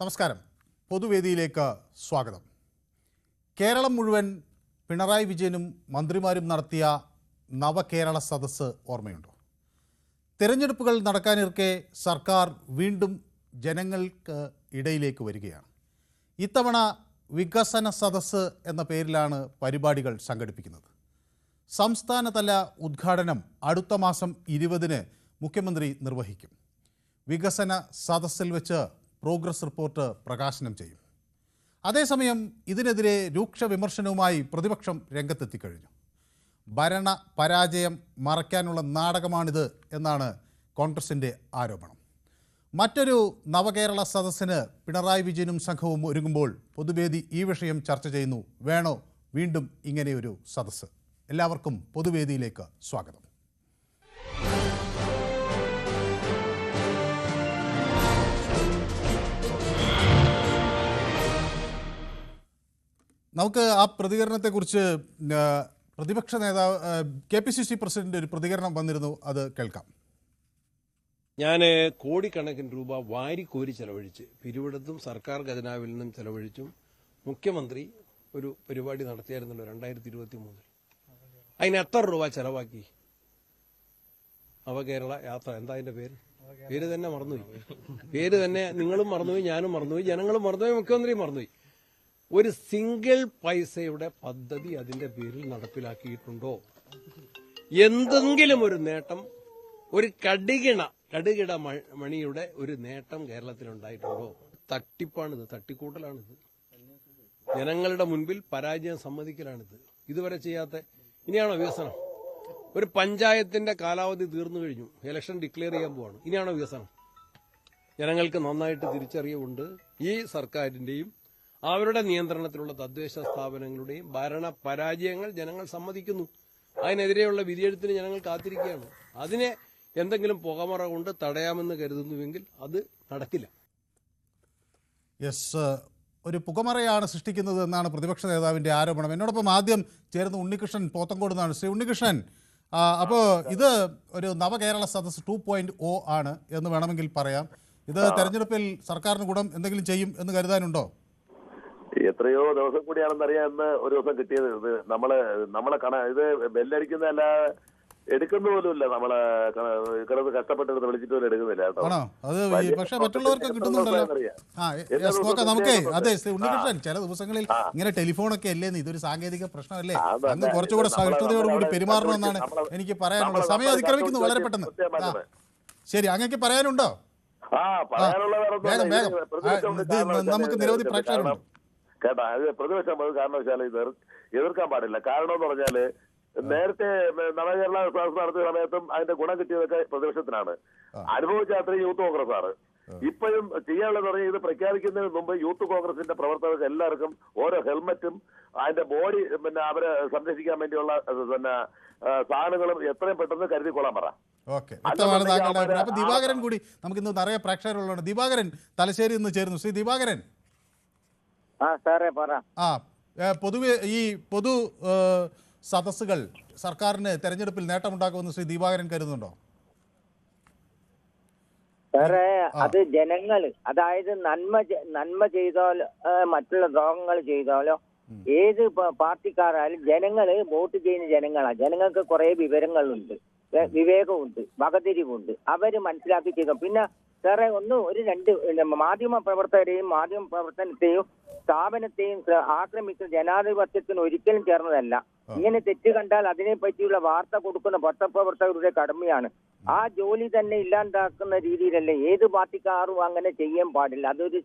നമസ്കാരം. പൊതുവേദിയിലേക്ക് സ്വാഗതം. കേരളം മുഴുവൻ പിണറായി വിജയനും മന്ത്രിമാരും നടത്തിയ നവകേരള സദസ്സ് ഓർമ്മയുണ്ടോ? തിരഞ്ഞെടുപ്പുകൾ നടക്കാനിരിക്കെ സർക്കാർ വീണ്ടും ജനങ്ങൾക്ക് ഇടയിലേക്ക് വരികയാണ്. ഇത്തവണ വികസന സദസ്സ് എന്ന പേരിലാണ് പരിപാടികൾ സംഘടിപ്പിക്കുന്നത്. സംസ്ഥാനതല ഉദ്ഘാടനം അടുത്ത മാസം 20-ന് മുഖ്യമന്ത്രി നിർവഹിക്കും. വികസന സദസ്സിൽ വെച്ച് പ്രോഗ്രസ് റിപ്പോർട്ട് പ്രകാശനം ചെയ്യും. അതേസമയം ഇതിനെതിരെ രൂക്ഷ വിമർശനവുമായി പ്രതിപക്ഷം രംഗത്തെത്തിക്കഴിഞ്ഞു. ഭരണ പരാജയം മറയ്ക്കാനുള്ള നാടകമാണിത് എന്നാണ് കോൺഗ്രസിൻ്റെ ആരോപണം. മറ്റൊരു നവകേരള സദസ്സിന് പിണറായി വിജയനും സംഘവും ഒരുങ്ങുമ്പോൾ പൊതുവേദി ഈ വിഷയം ചർച്ച ചെയ്യുന്നു. വേണോ വീണ്ടും ഇങ്ങനെയൊരു സദസ്സ്? എല്ലാവർക്കും പൊതുവേദിയിലേക്ക് സ്വാഗതം. നമുക്ക് ആ പ്രതികരണത്തെക്കുറിച്ച് പ്രതിപക്ഷ നേതാവ് KPCC പ്രസിഡന്റ് ഒരു പ്രതികരണം വന്നിരുന്നു, അത് കേൾക്കാം. ഞാൻ കോടിക്കണക്കിന് രൂപ വാരിക്കോരി ചെലവഴിച്ച് പിരിവിടത്തും സർക്കാർ ഖജനാവിൽ നിന്നും ചെലവഴിച്ചും മുഖ്യമന്ത്രി ഒരു പരിപാടി നടത്തിയായിരുന്നല്ലോ 2023. അതിന് എത്ര രൂപ ചെലവാക്കി? നവകേരള യാത്ര. എന്താ അതിന്റെ പേര്? പേര് തന്നെ മറന്നുപോയി. പേര് തന്നെ നിങ്ങളും മറന്നുപോയി, ഞാനും മറന്നുപോയി, ജനങ്ങളും മറന്നുപോയി, മുഖ്യമന്ത്രിയും മറന്നുപോയി. ഒരു സിംഗിൾ പൈസയുടെ പദ്ധതി അതിന്റെ പേരിൽ നടപ്പിലാക്കിയിട്ടുണ്ടോ? എന്തെങ്കിലും ഒരു നേട്ടം, ഒരു കടുകിട മണിയുടെ ഒരു നേട്ടം കേരളത്തിലുണ്ടായിട്ടുണ്ടോ? തട്ടിപ്പാണിത്, തട്ടിക്കൂട്ടലാണിത്, ജനങ്ങളുടെ മുൻപിൽ പരാജയം സമ്മതിക്കലാണിത്. ഇതുവരെ ചെയ്യാത്ത ഇനിയാണോ വികസനം? ഒരു പഞ്ചായത്തിന്റെ കാലാവധി തീർന്നു കഴിഞ്ഞു, ഇലക്ഷൻ ഡിക്ലെയർ ചെയ്യാൻ പോവാണ്. ഇനിയാണോ വികസനം? ജനങ്ങൾക്ക് നന്നായിട്ട് തിരിച്ചറിവുണ്ട്. ഈ സർക്കാരിന്റെയും അവരുടെ നിയന്ത്രണത്തിലുള്ള തദ്ദേശ സ്ഥാപനങ്ങളുടെയും ഭരണ പരാജയങ്ങൾ ജനങ്ങൾ സമ്മതിക്കുന്നു. അതിനെതിരെയുള്ള വിധിയെഴുത്തിന് ജനങ്ങൾ കാത്തിരിക്കുകയാണ്. അതിനെ എന്തെങ്കിലും പുകമറ കൊണ്ട് തടയാമെന്ന് കരുതുന്നുവെങ്കിൽ അത് നടക്കില്ല. യെസ്, ഒരു പുകമറയാണ് സൃഷ്ടിക്കുന്നത് എന്നാണ് പ്രതിപക്ഷ നേതാവിൻ്റെ ആരോപണം. എന്നോടൊപ്പം ആദ്യം ചേർന്ന് ഉണ്ണികൃഷ്ണൻ പോത്തങ്കോട് നിന്നാണ്. ശ്രീ ഉണ്ണികൃഷ്ണൻ, അപ്പോൾ ഇത് ഒരു നവകേരള സദസ് 2.0 ആണ് എന്ന് വേണമെങ്കിൽ പറയാം. ഇത് തെരഞ്ഞെടുപ്പിൽ സർക്കാരിന് ഗുണം എന്തെങ്കിലും ചെയ്യും എന്ന് കരുതാനുണ്ടോ? എത്രയോ ദിവസം കൂടിയാണെന്നറിയാം ഇന്ന് ഒരു ദിവസം കിട്ടിയത്. ഇത് നമ്മളെ ഇത് ബെല്ലടിക്കുന്നതല്ല, എടുക്കുന്ന പോലുമില്ല. നമ്മളെ കിടന്ന് കഷ്ടപ്പെട്ടെടുത്ത് വിളിച്ചിട്ട് പോലും എടുക്കുന്നില്ല കേട്ടോ. പക്ഷെ മറ്റുള്ളവർക്ക് കിട്ടുന്നുണ്ടല്ലോ. നമുക്ക് അതെ ഉണ്ണികൃഷ്ണൻ, ചില ദിവസങ്ങളിൽ ഇങ്ങനെ ടെലിഫോണൊക്കെ അല്ലേന്ന്, ഇതൊരു സാങ്കേതിക പ്രശ്നമല്ലേ? അങ്ങ് കുറച്ചുകൂടെ സഹിഷ്ണുതയോടുകൂടി പെരുമാറണമെന്നാണ് എനിക്ക് പറയാനുള്ളത്. സമയം അതിക്രമിക്കുന്നു വളരെ പെട്ടെന്ന്. ശരി, അങ്ങക്ക് പറയാനുണ്ടോ? വേഗം വേഗം, നമുക്ക് നിരവധി പ്രേക്ഷകരുണ്ട് കേട്ടാ. അത് പ്രതിപക്ഷം അത് കാരണവശാലും ഇത് എതിർക്കാൻ പാടില്ല. കാരണം എന്ന് പറഞ്ഞാല് നേരത്തെ നവകേരള സദസ് നടത്തിയ സമയത്തും അതിന്റെ ഗുണം കിട്ടിയതൊക്കെ പ്രതിപക്ഷത്തിനാണ്. അനുഭവിച്ച അത്രയും യൂത്ത് കോൺഗ്രസ് ആണ്. ഇപ്പോഴും ചെയ്യാനുള്ളത് പറഞ്ഞാൽ ഇത് പ്രഖ്യാപിക്കുന്നതിന് മുമ്പ് യൂത്ത് കോൺഗ്രസിന്റെ പ്രവർത്തകർക്ക് എല്ലാവർക്കും ഓരോ ഹെൽമറ്റും അതിന്റെ ബോഡി അവരെ സംരക്ഷിക്കാൻ വേണ്ടിയുള്ള സാധനങ്ങളും എത്രയും പെട്ടെന്ന് കരുതിക്കൊള്ളാൻ പറ. ഓക്കെ, വ്യക്തമാണ് താങ്കളുടെ അഭിപ്രായം. അപ്പൊ ദിവാകരൻ കൂടി, നമുക്കിന്ന് നിറയെ പ്രേക്ഷകരുള്ളതാണ്. ദിവാകരൻ തലശ്ശേരി നിന്ന് ചേരുന്നു. ശ്രീ ദിവാകരൻ, പൊതുവെ ഈ പൊതു സദസ്സുകൾ സർക്കാരിന് തെരഞ്ഞെടുപ്പിൽ നേട്ടമുണ്ടാക്കുമെന്ന് ശ്രീ ദിവാകരൻ കരുതുന്നുണ്ടോ? സാറേ, അത് ജനങ്ങള്, അതായത് നന്മ ചെയ്താലോ മറ്റുള്ള ദ്രോഹങ്ങൾ ചെയ്താലോ ഏത് പാർട്ടിക്കാരായാലും ജനങ്ങള് വോട്ട് ചെയ്യുന്ന ജനങ്ങളാണ്. ജനങ്ങൾക്ക് കുറെ വിവരങ്ങളുണ്ട്, വിവേകമുണ്ട്, വകതിരിവുണ്ട്. അവര് മനസ്സിലാക്കി ചെയ്തു. പിന്നെ സാറേ ഒരു മാധ്യമ പ്രവർത്തകരെയും മാധ്യമ പ്രവർത്തനത്തെയും സ്ഥാപനത്തെയും ആക്രമിക്കുന്ന ജനാധിപത്യത്തിന് ഒരിക്കലും ചേർന്നതല്ല. ഇങ്ങനെ തെറ്റ് കണ്ടാൽ അതിനെ പറ്റിയുള്ള വാർത്ത കൊടുക്കുന്ന പത്രപ്രവർത്തകരുടെ കടമയാണ്. ആ ജോലി തന്നെ ഇല്ലാണ്ടാക്കുന്ന രീതിയിലല്ലേ ഏത് പാർട്ടിക്കാരും അങ്ങനെ ചെയ്യാൻ പാടില്ല. അതൊരു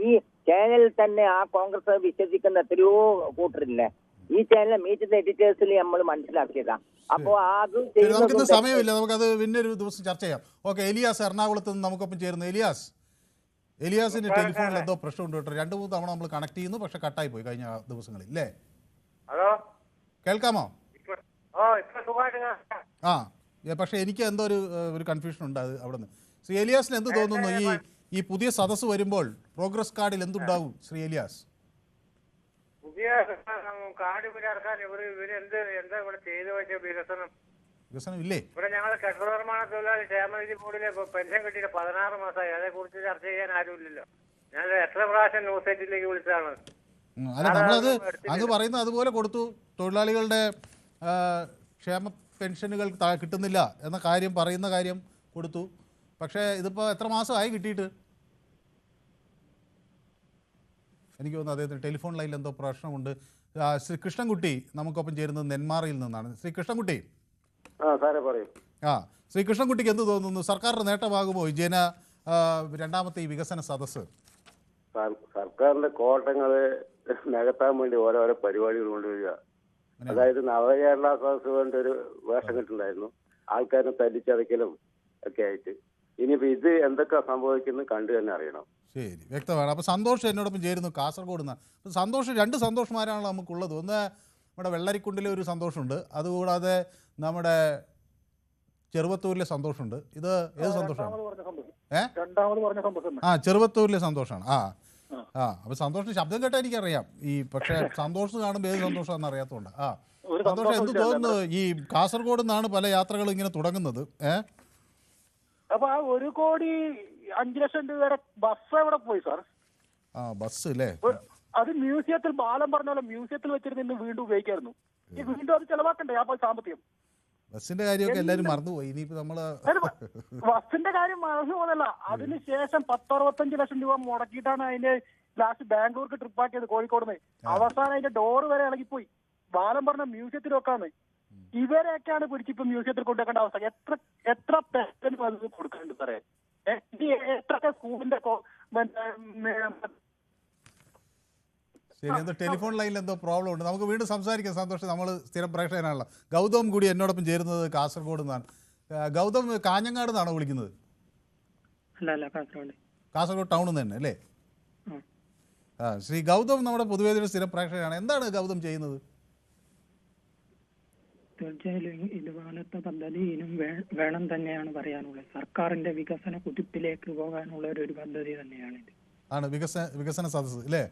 ഈ ചാനലിൽ തന്നെ ആ കോൺഗ്രസ് വിശ്വസിക്കുന്ന എത്രയോ കൂട്ടരില്ലേ. ഈ ചാനൽ മീറ്റ് ദ എഡിറ്റേഴ്സിൽ നമ്മൾ മനസ്സിലാക്കിയതാ. അപ്പോ അത് നമുക്കിന്ന് സമയമില്ല, നമുക്കത് പിന്നെ ഒരു ദിവസം ചർച്ച ചെയ്യാം. ഓക്കെ, എലിയാസ് എറണാകുളത്ത് നിന്ന് നമുക്കൊപ്പം ചേരുന്നു. എലിയാസിന്റെ ടെലിഫോണിൽ എന്തോ പ്രശ്നമുണ്ട് കേട്ടോ. 2-3 തവണ നമ്മൾ കണക്ട് ചെയ്യുന്നു, പക്ഷെ കട്ടായി പോയി കഴിഞ്ഞ ദിവസങ്ങളിൽ അല്ലേ? കേൾക്കാമോ? പക്ഷെ എനിക്ക് എന്തോ ഒരു കൺഫ്യൂഷൻ ഉണ്ട് അവിടെ നിന്ന്. ശ്രീ എലിയാസിന് എന്ത് തോന്നുന്നു, ഈ പുതിയ സദസ്സ് വരുമ്പോൾ പ്രോഗ്രസ് കാർഡിൽ എന്തുണ്ടാവും ശ്രീ എലിയാസ്? പുതിയ കാർഡ് ഇറക്കാൻ ഇവരെന്താ ഇവിടെ ചെയ്തു വെച്ച വികസനം ഇല്ലേ? ഇവിടെ ഞങ്ങൾ കെട്ടിട നിർമ്മാണ തൊഴിലാളി ക്ഷേമനിധി ബോർഡിലെ പെൻഷൻ കിട്ടിയിട്ട് 16 മാസമായി. അതേ കുറിച്ച് ചർച്ച ചെയ്യാൻ ആരുമില്ലല്ലോ. ഞാൻ എത്ര പ്രാവശ്യം ന്യൂസ് എയ്റ്റിലേക്ക് വിളിച്ചതാണ്. അല്ല നമ്മളത് അങ്ങ് പറയുന്നത് അതുപോലെ കൊടുത്തു. തൊഴിലാളികളുടെ ക്ഷേമ പെൻഷനുകൾ കിട്ടുന്നില്ല എന്ന കാര്യം പറയുന്ന കാര്യം കൊടുത്തു. പക്ഷേ ഇതിപ്പോൾ എത്ര മാസമായി കിട്ടിയിട്ട്? എനിക്ക് തോന്നുന്നു അദ്ദേഹത്തിന് ടെലിഫോൺ ലൈനിൽ എന്തോ പ്രശ്നമുണ്ട്. ശ്രീ കൃഷ്ണൻകുട്ടി നമുക്കൊപ്പം ചേരുന്നത് നെന്മാറയിൽ നിന്നാണ്. ശ്രീ കൃഷ്ണൻകുട്ടി. ശ്രീ കൃഷ്ണൻകുട്ടിക്ക് എന്ത് തോന്നുന്നു? സർക്കാരിന്റെ നേട്ടമാകുമോ ജന രണ്ടാമത്തെ ഈ വികസന സദസ്സ്? സർക്കാരിന്റെ കോട്ടങ്ങള് നികത്താൻ വേണ്ടി ഓരോരോ പരിപാടികൾ കൊണ്ടുവരിക. അതായത് നവകേരള സദസ്സ് കൊണ്ട് ഒരു വേഷം കിട്ടുണ്ടായിരുന്നു, ആൾക്കാരെ തല്ലിച്ചതയ്ക്കലും ഒക്കെ ആയിട്ട്. ഇനിയിപ്പോ ഇത് എന്തൊക്കെ സംഭവിക്കുന്നു കണ്ടു തന്നെ അറിയണം. ശരി, വ്യക്തമാണ്. അപ്പോൾ സന്തോഷ് എന്നോടൊപ്പം ചേരുന്നു കാസർഗോഡ് നിന്ന്. സന്തോഷ്, രണ്ട് സന്തോഷമാരാണല്ലോ നമുക്കുള്ളത്. ഒന്ന് നമ്മുടെ വെള്ളരിക്കുണ്ടിലെ ഒരു സന്തോഷമുണ്ട്, അതുകൂടാതെ നമ്മുടെ ചെറുവത്തൂരിലെ സന്തോഷമുണ്ട്. ഇത് ഏത് സന്തോഷമാണ്? ചെറുവത്തൂരിലെ സന്തോഷമാണ്. അപ്പോൾ സന്തോഷിന്റെ ശബ്ദം കേട്ടാൽ എനിക്കറിയാം. പക്ഷേ സന്തോഷം കാണുമ്പോൾ ഏത് സന്തോഷമാണെന്ന് അറിയാത്തതുകൊണ്ട്. സന്തോഷം, എന്ത് തോന്നുന്നു? ഈ കാസർഗോഡ് നിന്നാണ് പല യാത്രകളും ഇങ്ങനെ തുടങ്ങുന്നത്. അപ്പൊ ആ 1,05,00,000 രൂപയുടെ ബസ് എവിടെ പോയി സാർ? ബസ് അല്ലേ? അത് മ്യൂസിയത്തിൽ, ബാലം പറഞ്ഞ പോലെ മ്യൂസിയത്തിൽ വെച്ചിരുന്ന് ഇന്ന് വീണ്ടും ഉപയോഗിക്കായിരുന്നു. ഈ വീണ്ടും അത് ചെലവാക്കണ്ടേ ആ സാമ്പത്തികം? ബസ്സിന്റെ കാര്യമൊക്കെ എല്ലാവരും മറന്നുപോയി. ഇനിയിപ്പോ നമ്മള് ബസ്സിന്റെ കാര്യം മറന്നു പോകുന്നല്ല, അതിനുശേഷം 10-65 ലക്ഷം രൂപ മുടക്കിയിട്ടാണ് അതിന്റെ ലാസ്റ്റ് ബാംഗ്ലൂർക്ക് ട്രിപ്പ് ആക്കിയത് കോഴിക്കോട് നിന്ന്. അവസാനം അതിന്റെ ഡോറ് വരെ ഇളകിപ്പോയി. ബാലം പറഞ്ഞ മ്യൂസിയത്തിൽ വെക്കാന്ന്. ഇവരെയൊക്കെയാണ് പിടിച്ചിപ്പോ മ്യൂസിയത്തിൽ കൊണ്ടുവെക്കേണ്ട അവസ്ഥ. എത്ര പെർസെന്റ് കൊടുക്കുന്നുണ്ട് സാറേ? എത്ര സ്കൂളിന്റെ ശരി, എന്തോ ടെലിഫോൺ ലൈനിൽ എന്തോ പ്രോബ്ലം ഉണ്ട്. നമുക്ക് വീണ്ടും സംസാരിക്കാം. സന്തോഷം, നമ്മൾ സ്ഥിരം പ്രേക്ഷകനാണല്ലോ. ഗൗതം കൂടി എന്നോടൊപ്പം ചേരുന്നത് കാസർഗോഡ് നിന്നാണ്. ഗൗതം കാഞ്ഞങ്ങാട് നിന്നാണോ വിളിക്കുന്നത്? കാസർഗോഡ് ടൗണിൽ നിന്ന് തന്നെ അല്ലേ? ശ്രീ ഗൗതം നമ്മുടെ പൊതുവേദിയുടെ സ്ഥിരം പ്രേക്ഷകനാണ്. എന്താണ് ഗൗതം ചെയ്യുന്നത്? തീർച്ചയായും ഇതുപോലത്തെ പദ്ധതി ഇനിയും വേണം തന്നെയാണ് പറയാനുള്ളത്. സർക്കാരിന്റെ വികസന കുതിപ്പിലേക്ക് പോകാനുള്ള ഒരു പദ്ധതി തന്നെയാണിത്. ആണ് വികസന സദസ്സ് അല്ലേ?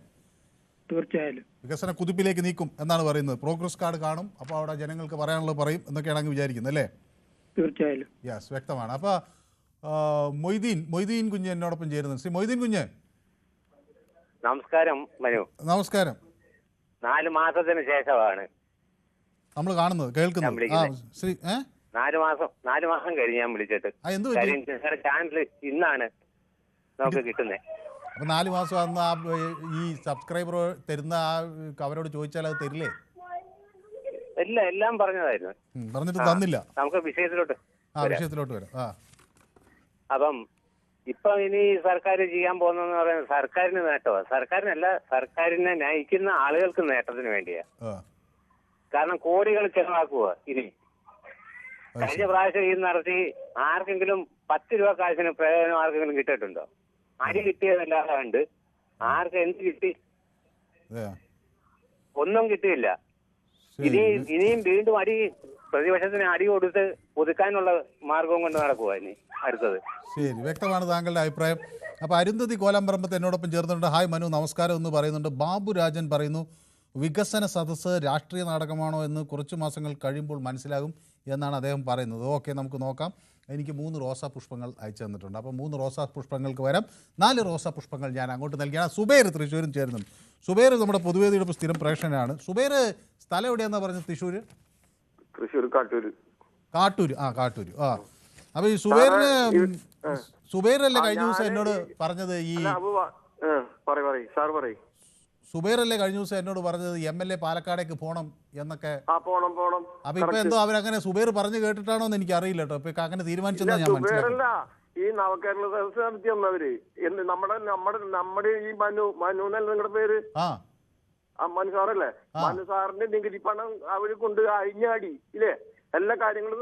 തീർച്ചയായും വികസന കുതിപ്പിലേക്ക് നീക്കും എന്നാണ് പറയുന്നത്. പ്രോഗ്രസ് കാർഡ് കാണും, അപ്പോൾ അവിടെ ജനങ്ങൾക്ക് പറയാനുള്ളത് പറയും എന്നൊക്കെയാണ് അങ്ങ് വിചാരിക്കുന്നത് അല്ലേ? തീർച്ചയായും യെസ്, വ്യക്തമാണ്. അപ്പോൾ മൊയ്തീൻ കുഞ്ഞ് എന്നോടൊപ്പം ചേരുന്നത്. ശ്രീ മൊയ്തീൻ കുഞ്ഞ്, നമസ്കാരം മനു. നമസ്കാരം. 4 മാസത്തിന് ശേഷമാണ് നമ്മൾ കാണുന്നത് കേൾക്കുന്നത്. ശ്രീ 4 മാസം കഴിഞ്ഞ് ഞാൻ വിളിച്ചിട്ട് ചാനൽ ഇന്നാണ് നമുക്ക് കിട്ടുന്നത്. അപ്പൊ 4 മാസം അന്ന് ഈ സബ്സ്ക്രൈബർ തരുന്ന അവരോട് ചോദിച്ചാൽ അത് തരില്ലേ? ഇല്ല, എല്ലാം പറഞ്ഞതായിരുന്നു. പറഞ്ഞിട്ട് തന്നില്ല. നമുക്ക് വിഷയത്തിലോട്ട് വരാം. അപ്പം ഇപ്പൊ ഇനി സർക്കാർ ചെയ്യാൻ പോകുന്നതെന്ന് പറയുന്നത് സർക്കാരിന് നേട്ടമാണ്. സർക്കാരിനല്ല, സർക്കാരിനെ നയിക്കുന്ന ആളുകൾക്ക് നേട്ടത്തിന് വേണ്ടിയാ. കാരണം കോടികൾ ചെലവാക്കുക. ഇനി കഴിഞ്ഞ പ്രാവശ്യം ഈ നടത്തി ആർക്കെങ്കിലും 10 രൂപ കാശിന് പ്രയോജനം ആർക്കെങ്കിലും കിട്ടിയിട്ടുണ്ടോ? അരി കിട്ടിയതല്ലാതെ കണ്ട് ആർക്ക് എന്ത് കിട്ടി? ഒന്നും കിട്ടിയില്ല. ഇനിയും വീണ്ടും പ്രതിപക്ഷത്തിന് അടി കൊടുത്ത് ഒതുക്കാനുള്ള മാർഗവും കൊണ്ട് നടക്കുക ഇനി അടുത്തത്. ശരി, വ്യക്തമാണ് താങ്കളുടെ അഭിപ്രായം. അപ്പോൾ അരുന്ധതി കോലാമ്പറമ്പത്ത് എന്നോടൊപ്പം ചേർന്നുണ്ട്. ഹായ് മനു, നമസ്കാരം എന്ന് പറയുന്നുണ്ട്. ബാബു രാജൻ പറയുന്നു, വികസന സദസ്സ് രാഷ്ട്രീയ നാടകമാണോ എന്ന് കുറച്ച് മാസങ്ങൾ കഴിയുമ്പോൾ മനസ്സിലാകും എന്നാണ് അദ്ദേഹം പറയുന്നത്. ഓക്കെ, നമുക്ക് നോക്കാം. എനിക്ക് 3 റോസാ പുഷ്പങ്ങൾ അയച്ചു തന്നിട്ടുണ്ട്. അപ്പോൾ 3 റോസാ പുഷ്പങ്ങൾക്ക് വരാം. 4 റോസാ പുഷ്പങ്ങൾ ഞാൻ അങ്ങോട്ട് നൽകിയാണ്. സുബൈർ തൃശ്ശൂരും ചേരുന്നുണ്ട്. സുബൈർ നമ്മുടെ പൊതുവേദിയുടെ സ്ഥിരം പ്രേക്ഷകനാണ്. സുബൈർ സ്ഥലം എവിടെയാണെന്നാണ് പറഞ്ഞത്? തൃശ്ശൂർ കാട്ടൂർ. കാട്ടൂർ. അപ്പോൾ ഈ സുബൈറല്ലേ കഴിഞ്ഞ ദിവസം എന്നോട് പറഞ്ഞത് സുബൈറല്ലേ കഴിഞ്ഞ ദിവസം എന്നോട് പറഞ്ഞത് MLA പാലക്കാടേക്ക് പോകണം എന്നൊക്കെ? പോണം. അപ്പൊ ഇപ്പൊ എന്തോ അവരങ്ങനെ സുബൈർ പറഞ്ഞു കേട്ടിട്ടാണോ എന്ന് എനിക്ക് അറിയില്ല കേട്ടോ. ഇപ്പൊ അങ്ങനെ തീരുമാനിച്ചെന്നാ ഞാൻ മനസ്സിലാക്കുന്നത്. ഈ നവകേരള സദസ്സ് നടത്തി വന്നവര് നമ്മുടെ ഈ മനു നിങ്ങളുടെ പേര് മനു സാറല്ലേ? മനു സാറിന്റെ നികുതി പണം അവര് കൊണ്ട് അഴിഞ്ഞാടി ഇല്ലേ? എല്ലാ കാര്യങ്ങളും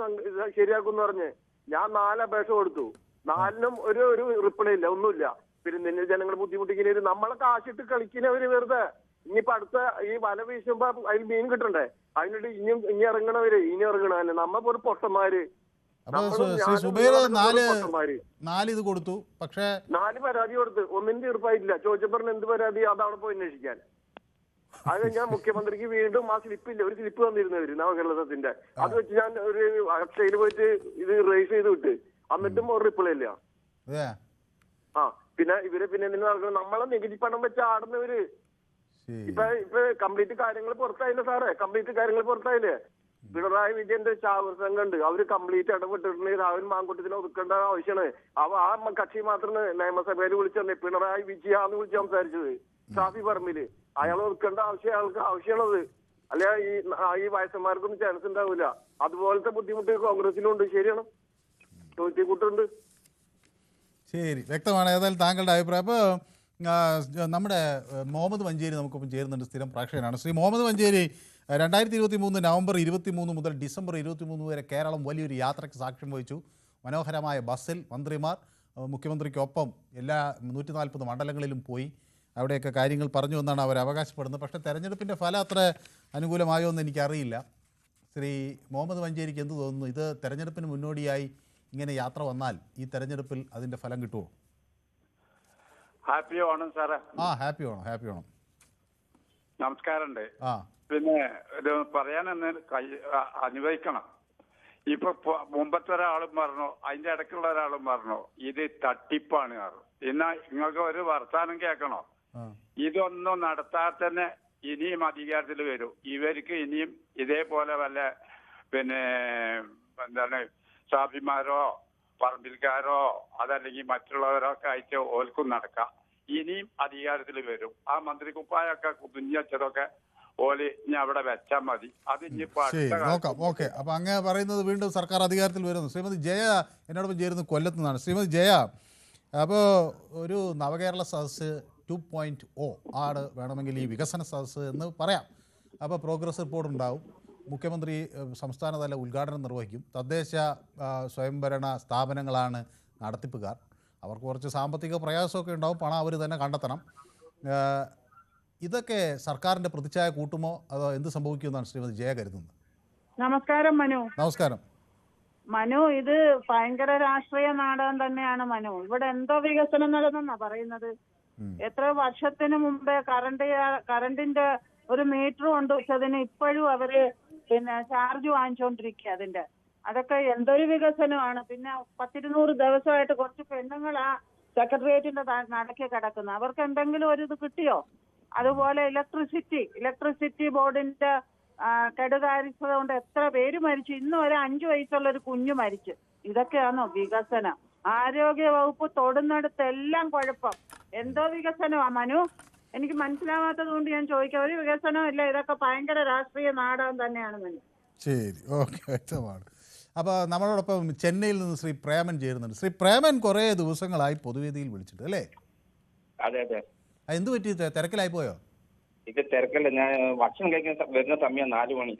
ശരിയാക്കും പറഞ്ഞ് ഞാൻ 4 അപേക്ഷ കൊടുത്തു. 4നും ഒരു റിപ്ലൈ ഇല്ല, ഒന്നുമില്ല. പിന്നെ നിന്നെ ജനങ്ങൾ ബുദ്ധിമുട്ടിക്കുന്ന നമ്മളെ കാശിട്ട് കളിക്കുന്നവര് വെറുതെ. ഇനിയിപ്പോ അടുത്ത ഈ വല വീശുമ്പോ അതിൽ മീൻ കിട്ടണ്ടേ? അതിനിട്ട് ഇനി ഇറങ്ങണവര് ഇറങ്ങണ നമ്മ ഒരു പൊട്ടന്മാര്. സുബൈർ 4 ഇത് കൊടുത്തു. പക്ഷേ 4 പരാതി കൊടുത്ത് ഒന്നിനും തീർപ്പായിട്ടില്ല. ചോദിച്ചപ്പോ എന്ത് പരാതി? അതവിടെ പോയി അന്വേഷിക്കാൻ. അത് ഞാൻ മുഖ്യമന്ത്രിക്ക് വീണ്ടും ആ സ്ലിപ്പില്ല, ഒരു സ്ലിപ്പ് തന്നിരുന്നവര് നവകേരളത്തിന്റെ. അത് വെച്ച് ഞാൻ ഒരു അക്ഷയിൽ പോയിട്ട് ഇത് രജിസ്റ്റർ ചെയ്ത് വിട്ട്. എന്നിട്ടും ഒരു റിപ്ലൈ ഇല്ല. ആ പിന്നെ എന്തിനു നടക്കണം? നമ്മളെ നികുതി പണം വെച്ച് ആടുന്നവര് ഇപ്പൊ കംപ്ലീറ്റ് കാര്യങ്ങൾ പുറത്തായില്ലേ സാറേ? കംപ്ലീറ്റ് കാര്യങ്ങൾ പുറത്തായില്ലേ? പിണറായി വിജയന്റെ ചാവർ സംഘമുണ്ട്, അവര് കംപ്ലീറ്റ് ഇടപെട്ടിട്ടുണ്ടെങ്കിൽ രാഹുൽ മാങ്കൂട്ടത്തിനെ ഒതുക്കേണ്ട ആവശ്യമാണ്. ആ കക്ഷി മാത്രം നിയമസഭയിൽ വിളിച്ചേ പിണറായി വിജയാന്ന് വിളിച്ച് സംസാരിച്ചത് ഷാഫി പറമ്പില്. അയാൾ ഒതുക്കേണ്ട ആവശ്യമുള്ളത്. അല്ലെ ഈ വയസ്സന്മാർക്കൊന്നും ചാൻസ് ഉണ്ടാവില്ല. അതുപോലത്തെ ബുദ്ധിമുട്ട് കോൺഗ്രസിനുണ്ട്. ശരിയാണ്, തോറ്റിക്കൂട്ടുണ്ട്. ശരി, വ്യക്തമാണ് ഏതായാലും താങ്കളുടെ അഭിപ്രായം. അപ്പോൾ നമ്മുടെ മുഹമ്മദ് മഞ്ചേരി നമുക്കൊപ്പം ചേരുന്നുണ്ട്, സ്ഥിരം പ്രേക്ഷകനാണ്. ശ്രീ മുഹമ്മദ് മഞ്ചേരി, 2023 നവംബർ 23 മുതൽ ഡിസംബർ 23 വരെ കേരളം വലിയൊരു യാത്രയ്ക്ക് സാക്ഷ്യം വഹിച്ചു. മനോഹരമായ ബസ്സിൽ മന്ത്രിമാർ മുഖ്യമന്ത്രിക്കൊപ്പം എല്ലാ 140 മണ്ഡലങ്ങളിലും പോയി അവിടെയൊക്കെ കാര്യങ്ങൾ പറഞ്ഞു എന്നാണ് അവർ അവകാശപ്പെടുന്നത്. പക്ഷേ തെരഞ്ഞെടുപ്പിൻ്റെ ഫലം അത്ര അനുകൂലമായോ എന്ന് എനിക്കറിയില്ല. ശ്രീ മുഹമ്മദ് മഞ്ചേരിക്ക് എന്ത് തോന്നുന്നു? ഇത് തെരഞ്ഞെടുപ്പിന് മുന്നോടിയായി ഇങ്ങനെ യാത്ര വന്നാൽ ഈ തെരഞ്ഞെടുപ്പിൽ അതിൻ്റെ ഫലം കിട്ടുമോ? ഹാപ്പി ഓണം സാറേ. ഹാപ്പി ഓണം. നമസ്കാരമുണ്ട്. പിന്നെ ഇത് പറയാനെന്ന് അനുഭവിക്കണം. ഇപ്പൊ മുമ്പത്തെ ഒരാളും പറഞ്ഞു, അതിന്റെ ഇടയ്ക്കുള്ള ഒരാളും പറഞ്ഞു ഇത് തട്ടിപ്പാണ് പറഞ്ഞു. എന്നാ നിങ്ങൾക്ക് ഒരു വർത്താനം കേൾക്കണോ? ഇതൊന്നും നടത്താതെ തന്നെ ഇനിയും അധികാരത്തിൽ വരും. ഇവർക്ക് ഇനിയും ഇതേപോലെ വല്ല എന്താണ് ഷാഫിമാരോ പറമ്പിൽക്കാരോ അതല്ലെങ്കിൽ മറ്റുള്ളവരോ ഒക്കെ ആയിട്ട് ഓൽക്കും നടക്കാം. ഇനിയും അധികാരത്തിൽ വരും. ആ മന്ത്രി കുപ്പായൊക്കെ കുഞ്ഞച്ചതൊക്കെ ഓല് ഇനി അവിടെ വെച്ചാൽ മതി. അത് നോക്കാം. ഓക്കെ, അപ്പൊ അങ്ങ് പറയുന്നത് വീണ്ടും സർക്കാർ അധികാരത്തിൽ വരുന്നു. ശ്രീമതി ജയ എന്നോടൊപ്പം ചേരുന്നു, കൊല്ലത്ത് നിന്നാണ്. ശ്രീമതി ജയ, അപ്പോൾ ഒരു നവകേരള സദസ്സ് 2.0 ആണ് വേണമെങ്കിൽ ഈ വികസന സദസ്സ് എന്ന് പറയാം. അപ്പോൾ പ്രോഗ്രസ് റിപ്പോർട്ട് ഉണ്ടാവും, മുഖ്യമന്ത്രി സംസ്ഥാനതല ഉദ്ഘാടനം നിർവഹിക്കും, തദ്ദേശ സ്വയംഭരണ സ്ഥാപനങ്ങളാണ് നടത്തിപ്പുകാർ, അവർക്ക് കുറച്ച് സാമ്പത്തിക പ്രയാസമൊക്കെ ഉണ്ടാവും, പണം അവർ തന്നെ കണ്ടെത്തണം. ഇതൊക്കെ സർക്കാരിൻ്റെ പ്രതിച്ഛായ കൂട്ടുമോ അതോ എന്ത് സംഭവിക്കുമെന്നാണ് ശ്രീമതി ജയ കരുതുന്നത്? നമസ്കാരം മനു. നമസ്കാരം മനു, ഇത് ഭയങ്കര രാഷ്ട്രീയ നാടകം തന്നെയാണ് മനു. ഇവിടെ എന്തോ വികസനം നടന്നെന്നാ പറയുന്നത്. എത്ര വർഷത്തിന് മുമ്പേ കറണ്ടിന്റെ ഒരു മീറ്റർ കൊണ്ടുവച്ചതിന് ഇപ്പോഴും അവര് ചാർജ് വാങ്ങിച്ചോണ്ടിരിക്കുക അതിന്റെ. അതൊക്കെ എന്തൊരു വികസനമാണ്. പിന്നെ 100-200 ദിവസമായിട്ട് കുറച്ച് പെണ്ണുങ്ങളാ സെക്രട്ടേറിയറ്റിന്റെ നടക്കി കിടക്കുന്നത്. അവർക്ക് എന്തെങ്കിലും ഒരു ഇത് കിട്ടിയോ? അതുപോലെ ഇലക്ട്രിസിറ്റി ബോർഡിന്റെ കെടുകാര്യസ്ഥത കൊണ്ട് എത്ര പേര് മരിച്ചു. ഇന്ന് ഒരു 5 വയസ്സുള്ള ഒരു കുഞ്ഞു മരിച്ചു. ഇതൊക്കെയാണോ വികസനം? ആരോഗ്യ വകുപ്പ് തൊടുന്നിടത്തെല്ലാം കുഴപ്പം. എന്തോ വികസനമാ മനു? എനിക്ക് മനസ്സിലാവാത്തത് കൊണ്ട് ഞാൻ ചോദിക്കാം. ഒരു വികസനവും ഇല്ല. ഇതൊക്കെ ഭയങ്കര രാഷ്ട്രീയ നാടകം തന്നെയാണ് മനു. ശരി, ഓക്കെ, വ്യക്തമാണ്. അപ്പോൾ നമ്മളോടൊപ്പം ചെന്നൈയിൽ നിന്ന് ശ്രീ പ്രേമൻ ചേരുന്നുണ്ട്. ശ്രീ പ്രേമൻ കുറേ ദിവസങ്ങളായി പൊതുവേദിയിൽ വിളിച്ചിട്ട് അല്ലേ? അതെ അതെ. എന്ത് പറ്റി, തിരക്കിലായി പോയോ? ഇത് തിരക്കല്ല, ഞാൻ ഭക്ഷണം കഴിക്കുന്ന വരുന്ന സമയം 4 മണി.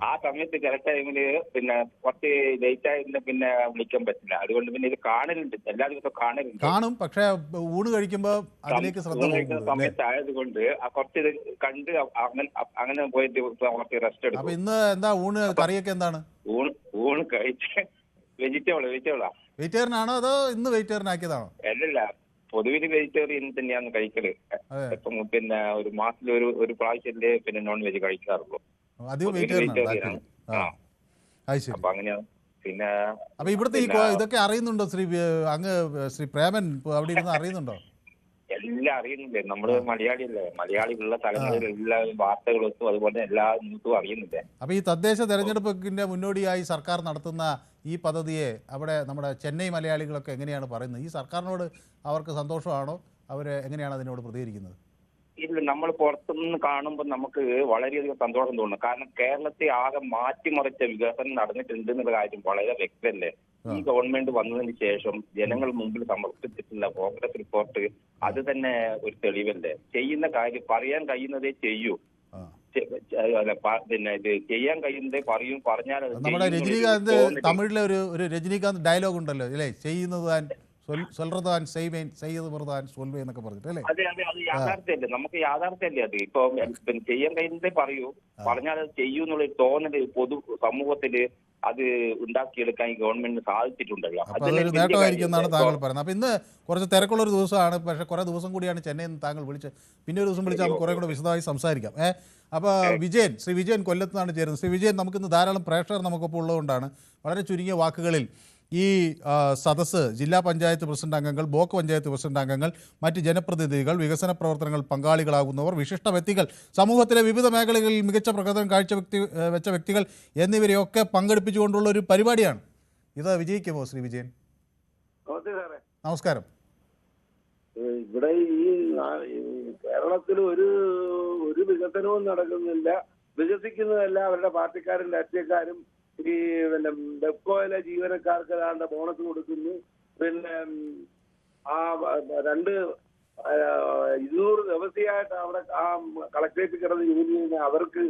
ആ സമയത്ത് ചില ടൈമില് കുറച്ച് ലേറ്റ് ആയതിന്റെ വിളിക്കാൻ പറ്റില്ല. അതുകൊണ്ട് ഇത് കാണലുണ്ട്, എല്ലാ ദിവസവും കാണും. പക്ഷെ ഊണ് കഴിക്കുമ്പോ അതിലേക്ക് ശ്രദ്ധ സമയത്ത് ആയതുകൊണ്ട് കുറച്ച് ഇത് കണ്ട് അങ്ങനെ പോയിട്ട് കുറച്ച് റെസ്റ്റ് എടുക്കും. അപ്പൊ ഇന്ന് എന്താ ഊണ്, കറിയൊക്കെ എന്താണ്? ഊണ് കഴിച്ച് വെജിറ്റബിളാ. വെജിറ്റേറിയൻ ആണോ അതോ ഇന്ന് വെജിറ്റേറിയൻ ആക്കിയതാണോ? അല്ലല്ല, പൊതുവിൽ വെജിറ്റേറിയൻ തന്നെയാണ് കഴിക്കല്. ഇപ്പം ഒരു മാസത്തിൽ ഒരു പ്രാവശ്യമല്ലേ നോൺ വെജ് കഴിക്കാറുള്ളൂ. വെജിറ്റേറിയൻ. അപ്പൊ അങ്ങനെയാണ്. പിന്നെ അപ്പൊ ഇവിടുത്തെ ഇതൊക്കെ അറിയുന്നുണ്ടോ ശ്രീ പ്രേമൻ? അവിടെ ഇരുന്ന് അറിയുന്നുണ്ടോ? എല്ലാം അറിയുന്നില്ലേ, നമ്മള് മലയാളിയല്ലേ. മലയാളികളുള്ള സ്ഥലങ്ങളിൽ എല്ലാ വാർത്തകളും അതുപോലെ എല്ലാ ന്യൂസും അറിയുന്നില്ലേ. അപ്പൊ ഈ തദ്ദേശ തെരഞ്ഞെടുപ്പിന്റെ മുന്നോടിയായി സർക്കാർ നടത്തുന്ന ഈ പദ്ധതിയെ അവിടെ നമ്മുടെ ചെന്നൈ മലയാളികളൊക്കെ എങ്ങനെയാണ് പറയുന്നത്? ഈ സർക്കാരിനോട് അവർക്ക് സന്തോഷമാണോ? അവർ എങ്ങനെയാണ് അതിനോട് പ്രതികരിക്കുന്നത്? ഇല്ല, നമ്മൾ പുറത്തുനിന്ന് കാണുമ്പോൾ നമുക്ക് വളരെയധികം സന്തോഷം തോന്നുന്നു. കാരണം കേരളത്തെ ആകെ മാറ്റിമറിച്ച വികസനം നടന്നിട്ടുണ്ട് എന്നുള്ള കാര്യം വളരെ വ്യക്തമല്ലേ. ഈ ഗവൺമെന്റ് വന്നതിന് ശേഷം ജനങ്ങൾ മുമ്പിൽ സമർപ്പിച്ചിട്ടുള്ള പ്രോഗ്രസ് റിപ്പോർട്ട് അത് തന്നെ ഒരു തെളിവല്ലേ. ചെയ്യുന്ന കാര്യം പറയാൻ കഴിയുന്നതേ ചെയ്യൂ. ഇത് ചെയ്യാൻ കഴിയുന്നതേ പറയും. പറഞ്ഞാൽ നമ്മുടെ രജനീകാന്ത് തമിഴിലെ ഒരു രജനീകാന്ത് ഡയലോഗ് ഉണ്ടല്ലോ അല്ലേ, ചെയ്യുന്നത് എന്നൊക്കെ പറഞ്ഞിട്ട് അല്ലേ? അതെ അതെ, അത് യാഥാർത്ഥ്യമല്ലേ, നമുക്ക് യാഥാർത്ഥ്യമല്ലേ അത്. ഇപ്പൊ ചെയ്യാൻ കഴിയുന്നതേ പറയൂ, പറഞ്ഞാൽ അത് ചെയ്യൂ എന്നുള്ള തോന്നല് പൊതു സമൂഹത്തില് അത് ഉണ്ടാക്കിയെടുക്കാൻ ഈ ഗവൺമെന്റിന് സാധിച്ചിട്ടുണ്ടല്ലോ. അതൊരു നേട്ടമായിരിക്കും എന്നാണ് താങ്കൾ പറയുന്നത്. അപ്പൊ ഇന്ന് കുറച്ച് തിരക്കുള്ളൊരു ദിവസമാണ്, പക്ഷേ കുറെ ദിവസം കൂടിയാണ് ചെന്നൈയിൽ നിന്ന് താങ്കൾ വിളിച്ച്. പിന്നെ ഒരു ദിവസം വിളിച്ചാൽ നമുക്ക് കുറെ കൂടെ വിശദമായി സംസാരിക്കാം. അപ്പോൾ ശ്രീ വിജയൻ കൊല്ലത്ത് നിന്നാണ് ചേരുന്നത്. ശ്രീ വിജയൻ, നമുക്കിന്ന് ധാരാളം പ്രേക്ഷകർ നമുക്കൊപ്പം ഉള്ളതുകൊണ്ടാണ് വളരെ ചുരുങ്ങിയ വാക്കുകളിൽ ഈ സദസ്സ് ജില്ലാ പഞ്ചായത്ത് പ്രസിഡന്റ് അംഗങ്ങൾ, ബ്ലോക്ക് പഞ്ചായത്ത് പ്രസിഡന്റ് അംഗങ്ങൾ, മറ്റ് ജനപ്രതിനിധികൾ, വികസന പ്രവർത്തനങ്ങൾ പങ്കാളികളാകുന്നവർ, വിശിഷ്ട വ്യക്തികൾ, സമൂഹത്തിലെ വിവിധ മേഖലകളിൽ മികച്ച പ്രകടനം വെച്ച വ്യക്തികൾ എന്നിവരെയൊക്കെ പങ്കെടുപ്പിച്ചുകൊണ്ടുള്ള ഒരു പരിപാടിയാണ്. ഇത് വിജയിക്കുമോ ശ്രീ വിജയൻ? നമസ്കാരം. ഇവിടെ ഈ കേരളത്തിൽ ഒരു വികസനവും നടക്കുന്നില്ല. വികസിക്കുന്നതല്ല അവരുടെ പാർട്ടിക്കാരും രാഷ്ട്രീയക്കാരും. ഈ പിന്നെ ഡെപ്പോയിലെ ജീവനക്കാർക്ക് ഏതാണ്ട് ബോണസ് കൊടുക്കുന്നു. പിന്നെ ആ 200 ദിവസമായിട്ട് അവിടെ ആ കളക്ടറേറ്റിൽ കിടന്ന് ജോലി ചെയ്യുന്ന അവർക്ക്,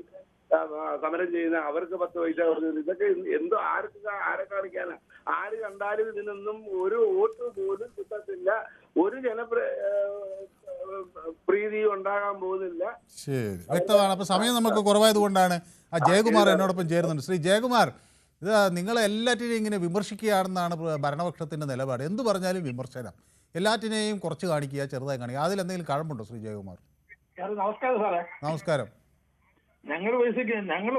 സമരം ചെയ്യുന്ന അവർക്ക് 10 പൈസ കൊടുക്കുന്നു. ഇതൊക്കെ എന്തോ ആരെ കാണിക്കാനാ? ആര് കണ്ടാലും ഇതിനൊന്നും ഒരു വോട്ട് പോലും കിട്ടത്തില്ല. ഒരു പ്രീതി ഉണ്ടാകാൻ പോകുന്നില്ല. ശരി, വ്യക്തമാണ്. അപ്പൊ സമയം നമുക്ക് കുറവായത് കൊണ്ടാണ് ജയകുമാർ എന്നോടൊപ്പം ചേരുന്നുണ്ട്. ശ്രീ ജയകുമാർ, ഇത് നിങ്ങളെ എല്ലാറ്റിനെയും ഇങ്ങനെ വിമർശിക്കുകയാണെന്നാണ് ഭരണപക്ഷത്തിന്റെ നിലപാട്. എന്തു പറഞ്ഞാലും വിമർശനം, എല്ലാറ്റിനെയും കുറച്ച് കാണിക്കുക, ചെറുതായി കാണിക്കുക. അതിലെന്തെങ്കിലും കഴമ്പുണ്ടോ ശ്രീ ജയകുമാർ? നമസ്കാരം സാറേ. നമസ്കാരം. ഞങ്ങൾ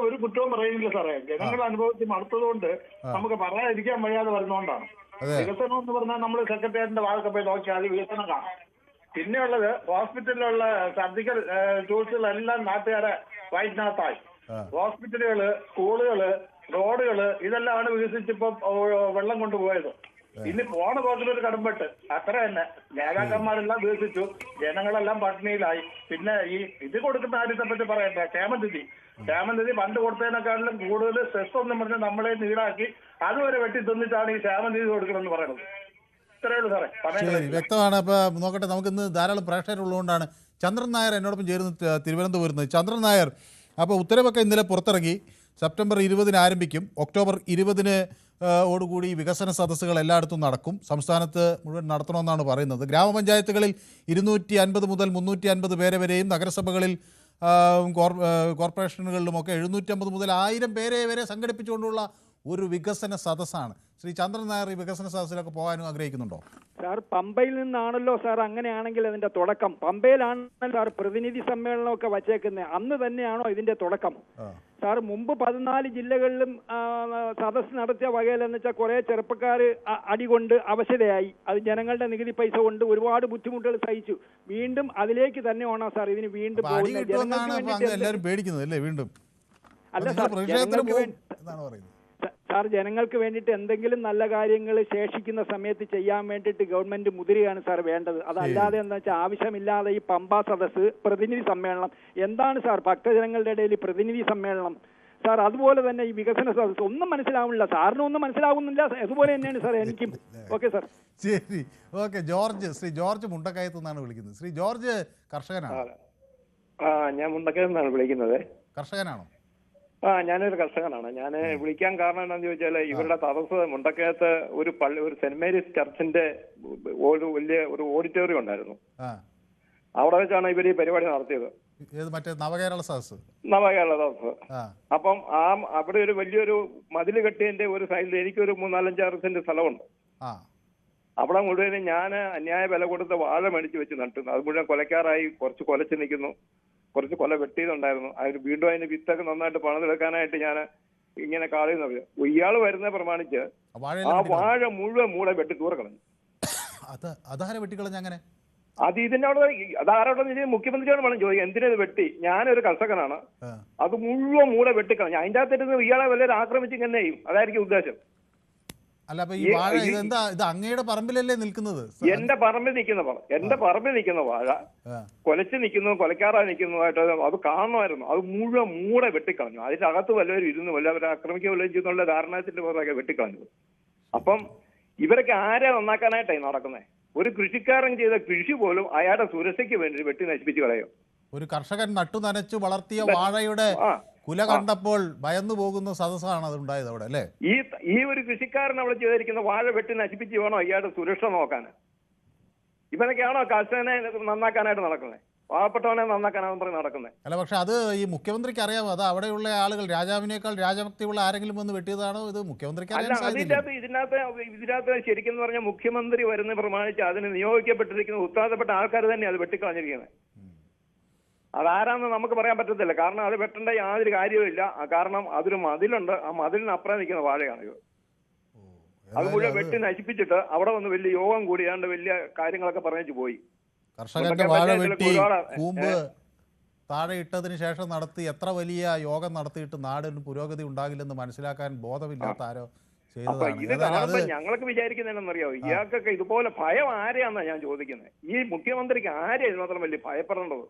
ഒരു കുറ്റവും പറയുന്നില്ല സാറേ. ജനങ്ങൾ അനുഭവിച്ച് മടുത്തതുകൊണ്ട് നമുക്ക് പറയാതിരിക്കാൻ വയ്യാതെ വരുന്നതുകൊണ്ടാണ്. വികസനം എന്ന് പറഞ്ഞാൽ നമ്മൾ സെക്രട്ടേറിയറ്റിന്റെ ഭാഗത്ത് പോയി നോക്കിയാൽ വികസനം കാണാം. പിന്നെയുള്ളത് ഹോസ്പിറ്റലിലുള്ള സർജിക്കൽ ടൂൾസുകളെല്ലാം നാട്ടുകാരെ വയറ്റിനകത്തായി. ഹോസ്പിറ്റലുകള്, സ്കൂളുകള്, റോഡുകള് ഇതെല്ലാമാണ് വികസിച്ചിപ്പോ വെള്ളം കൊണ്ടുപോയത്. ഇനി പോണ പോക്കിലൊരു കടമ്പെട്ട് അത്ര തന്നെ. നേതാക്കന്മാരെല്ലാം വികസിച്ചു, ജനങ്ങളെല്ലാം പട്ടിണിയിലായി. പിന്നെ ഈ ഇത് കൊടുക്കുന്ന കാര്യത്തെ പറ്റി പറയട്ടെ. ക്ഷേമനിധി പണ്ട് കൊടുത്തതിനെക്കാട്ടിലും കൂടുതൽ സെസ് ഒന്നും പറഞ്ഞ് നമ്മളെ ഈടാക്കി അതുവരെ വെട്ടി തിന്നിട്ടാണ് ഈ ക്ഷേമനിധി കൊടുക്കണമെന്ന് പറയുന്നത്. ഇത്രയേ ഉള്ളൂ സാറേ. ശരി, വ്യക്തമാണ്. അപ്പൊ നോക്കട്ടെ, നമുക്കിന്ന് ധാരാളം പ്രേക്ഷകരുള്ളതുകൊണ്ടാണ് ചന്ദ്രൻ നായർ എന്നോടൊപ്പം ചേരുന്ന തിരുവനന്തപുരത്ത്. ചന്ദ്രൻ നായർ, അപ്പോൾ ഉത്തരവൊക്കെ ഇന്നലെ പുറത്തിറങ്ങി. സെപ്റ്റംബർ 20 ആരംഭിക്കും. ഒക്ടോബർ 20 ഓടുകൂടി വികസന സദസ്സുകൾ എല്ലായിടത്തും നടക്കും. സംസ്ഥാനത്ത് മുഴുവൻ നടത്തണമെന്നാണ് പറയുന്നത്. ഗ്രാമപഞ്ചായത്തുകളിൽ 250 മുതൽ 350 പേരെ വരെയും, നഗരസഭകളിൽ കോർപ്പറേഷനുകളിലുമൊക്കെ 750 മുതൽ 1000 പേരെ വരെ സംഘടിപ്പിച്ചുകൊണ്ടുള്ള ഒരു വികസന സദസ്സാണ്. ശ്രീ ചന്ദ്രൻ നായർ ഈ വികസന സദസ്സിലൊക്കെ പോകാനും ആഗ്രഹിക്കുന്നുണ്ടോ? സാർ, പമ്പയിൽ നിന്നാണല്ലോ സാർ. അങ്ങനെയാണെങ്കിൽ അതിന്റെ തുടക്കം പമ്പയിലാണല്ലോ സാർ. പ്രതിനിധി സമ്മേളനമൊക്കെ വച്ചേക്കുന്നത് അന്ന് തന്നെയാണോ ഇതിന്റെ തുടക്കം? സാർ, മുമ്പ് 14 ജില്ലകളിലും സദസ്സ് നടത്തിയ വകയിലെന്ന് വെച്ചാൽ കുറെ ചെറുപ്പക്കാർ അടികൊണ്ട് അവശതയായി. അത് ജനങ്ങളുടെ നികുതി പൈസ കൊണ്ട് ഒരുപാട് ബുദ്ധിമുട്ടുകൾ സഹിച്ചു. വീണ്ടും അതിലേക്ക് തന്നെ വേണം സാർ ഇതിന് വീണ്ടും എല്ലാവരും പേടിക്കുന്നത് അല്ലേ? വീണ്ടും അല്ല സാർ, സാർ ജനങ്ങൾക്ക് വേണ്ടിയിട്ട് എന്തെങ്കിലും നല്ല കാര്യങ്ങൾ ശേഷിക്കുന്ന സമയത്ത് ചെയ്യാൻ വേണ്ടിയിട്ട് ഗവൺമെന്റ് മുതിരുകയാണ് സാർ വേണ്ടത്. അതല്ലാതെ എന്താ വെച്ചാൽ ആവശ്യമില്ലാതെ ഈ പമ്പാ സദസ്സ്, പ്രതിനിധി സമ്മേളനം എന്താണ് സാർ? ഭക്തജനങ്ങളുടെ ഇടയിൽ പ്രതിനിധി സമ്മേളനം സാർ. അതുപോലെ തന്നെ ഈ വികസന സദസ്സ് ഒന്നും മനസ്സിലാവുന്നില്ല. സാറിനും ഒന്നും മനസ്സിലാവുന്നില്ല. അതുപോലെ തന്നെയാണ് സാർ എനിക്കും. Okay sir. ശരി, ഓക്കെ. ജോർജ്, ശ്രീ ജോർജ് മുണ്ടക്കയത്ത് നിന്നാണ് വിളിക്കുന്നത്. ശ്രീ ജോർജ് കർഷകനാണ്? ഞാൻ മുണ്ടക്കയത്ത് നിന്നാണ് വിളിക്കുന്നത്. കർഷകനാണോ? ഞാനൊരു കർഷകനാണ്. ഞാൻ വിളിക്കാൻ കാരണം എന്താണെന്ന് ചോദിച്ചാൽ, ഇവരുടെ സദസ്സ് മുണ്ടക്കയത്ത് ഒരു സെന്റ് മേരീസ് ചർച്ചിന്റെ ഒരു ഓഡിറ്റോറിയം ഉണ്ടായിരുന്നു. അവിടെ വെച്ചാണ് ഇവർ ഈ പരിപാടി നടത്തിയത്. നവകേരള സദസ്സ്. അപ്പം അവിടെ ഒരു വലിയൊരു മതിൽ കെട്ടിയതിന്റെ ഒരു സൈഡിൽ എനിക്കൊരു 3-4-5 സെന്റ് സ്ഥലമുണ്ട്. അവിടെ മുഴുവനും ഞാൻ അന്യായ വില കൊടുത്ത് വാഴ മേടിച്ച് വെച്ച് നട്ടു. അത് മുഴുവൻ കൊലക്കാറായി, കുറച്ച് കൊലച്ച് നിൽക്കുന്നു, കുറച്ച് കൊല വെട്ടിയതുണ്ടായിരുന്നു. അതിന് വീണ്ടും അതിന് വിത്തൊക്കെ നന്നായിട്ട് പണിതെടുക്കാനായിട്ട് ഞാൻ ഇങ്ങനെ കാളിയെന്ന് പറയാം. ഇയാൾ വരുന്ന പ്രമാണിച്ച് ആ വാഴ മുഴുവൻ മൂളെ വെട്ടി ദൂരക്കളഞ്ഞു. അങ്ങനെ അത് ഇതിന്റെ അവിടെ അതാരോടെ മുഖ്യമന്ത്രിയോട് വേണം ചോദിക്കാം, എന്തിനത് വെട്ടി? ഞാനൊരു കർഷകനാണ്. അത് മുഴുവൻ മൂളെ വെട്ടിക്കളഞ്ഞു. അതിന്റെ അകത്തിരുന്ന് ഇയാളെ വല്ലവരും ആക്രമിച്ച് ഇങ്ങനെ ചെയ്യും. അതായിരിക്കും ഉദ്ദേശം. അല്ല, അപ്പൊ ഈ വാഴ ഇത് അങ്ങയുടെ പറമ്പിലല്ലേ നിൽക്കുന്നത്? എന്റെ പറമ്പിൽ നിൽക്കുന്ന വാഴ കൊലച്ച് നിൽക്കുന്നു, കൊലക്കാറായി നിൽക്കുന്നതായിട്ട് അത് കാണണമായിരുന്നു. അത് മുഴുവൻ മൂടെ വെട്ടിക്കളഞ്ഞു. അതിന്റെ അകത്ത് വല്ലവരും ഇരുന്ന് വല്ലവരെ ആക്രമിക്കുക വല്ലതും ചെയ്യുന്നുള്ള ധാരണത്തിന്റെ പുറകെ വെട്ടിക്കളഞ്ഞു. അപ്പം ഇവരൊക്കെ ആരെ നന്നാക്കാനായിട്ടായി നടക്കുന്നത്? ഒരു കൃഷിക്കാരൻ ചെയ്ത കൃഷി പോലും അയാളുടെ സുരക്ഷയ്ക്ക് വേണ്ടി വെട്ടി നശിപ്പിച്ച് കളയും. ഒരു കർഷകൻ നട്ടു നനച്ചു വളർത്തിയ വാഴയുടെ കുല കണ്ടപ്പോൾ ഭയന്നു പോകുന്ന സദസ്സാണ് അത് ഉണ്ടായത് അവിടെ, അല്ലേ? ഈ ഒരു കൃഷിക്കാരൻ അവിടെ ചെയ്തിരിക്കുന്ന വാഴ വെട്ടി നശിപ്പിച്ച് വേണോ ഇയാളുടെ സുരക്ഷ നോക്കാൻ? ഇവനൊക്കെയാണോ കർഷകനെ നന്നാക്കാനായിട്ട് നടക്കുന്നത്? പാവപ്പെട്ടവനെ നന്നാക്കാനാണ് പറഞ്ഞ് നടക്കുന്നത്. അല്ല, പക്ഷെ അത് ഈ മുഖ്യമന്ത്രിക്ക് അറിയാമോ? അത് അവിടെയുള്ള ആളുകൾ രാജാവിനേക്കാൾ രാജഭക്തിയുള്ള ആരെങ്കിലും വന്ന് വെട്ടിയതാണോ? ഇത് മുഖ്യമന്ത്രിക്ക് ഇതിനകത്ത് ശരിക്കും പറഞ്ഞാൽ മുഖ്യമന്ത്രി വരുന്ന പ്രമാണിച്ച് അതിന് നിയോഗിക്കപ്പെട്ടിരിക്കുന്ന ഉത്തരവാദപ്പെട്ട ആൾക്കാർ തന്നെ അത് വെട്ടിക്കളഞ്ഞിരിക്കുന്നത്. അതാരാന്ന് നമുക്ക് പറയാൻ പറ്റത്തില്ല. കാരണം അത് വെട്ടേണ്ട യാതൊരു കാര്യവുമില്ല. കാരണം അതൊരു മതിലുണ്ട്. ആ മതിലിനപ്പുറം നിൽക്കുന്ന വാഴയാണ് ഇത്. അത് മുഴുവൻ വെട്ടി നശിപ്പിച്ചിട്ട് അവിടെ വന്ന് വലിയ യോഗം കൂടിയാണ്ട് വലിയ കാര്യങ്ങളൊക്കെ പറഞ്ഞു പോയി. കർഷകന്റെ വാഴ വെട്ടി കൂമ്പ് താഴെ ഇട്ടതിന് ശേഷം നടത്തി എത്ര വലിയ യോഗം നടത്തിയിട്ട് നാടിന് പുരോഗതി ഉണ്ടാകില്ലെന്ന് മനസ്സിലാക്കാൻ ബോധമില്ലാത്ത ആരോ ഇത് കാണുമ്പോൾ ഞങ്ങൾക്ക് വിചാരിക്കുന്നതെന്നറിയോ, ഇയാൾക്കൊക്കെ ഇതുപോലെ ഭയം ആരെയാന്നാ ഞാൻ ചോദിക്കുന്നത്. ഈ മുഖ്യമന്ത്രിക്ക് ആരെയാ ഇതിനോളം വലിയ ഭയപ്പെടേണ്ടത്?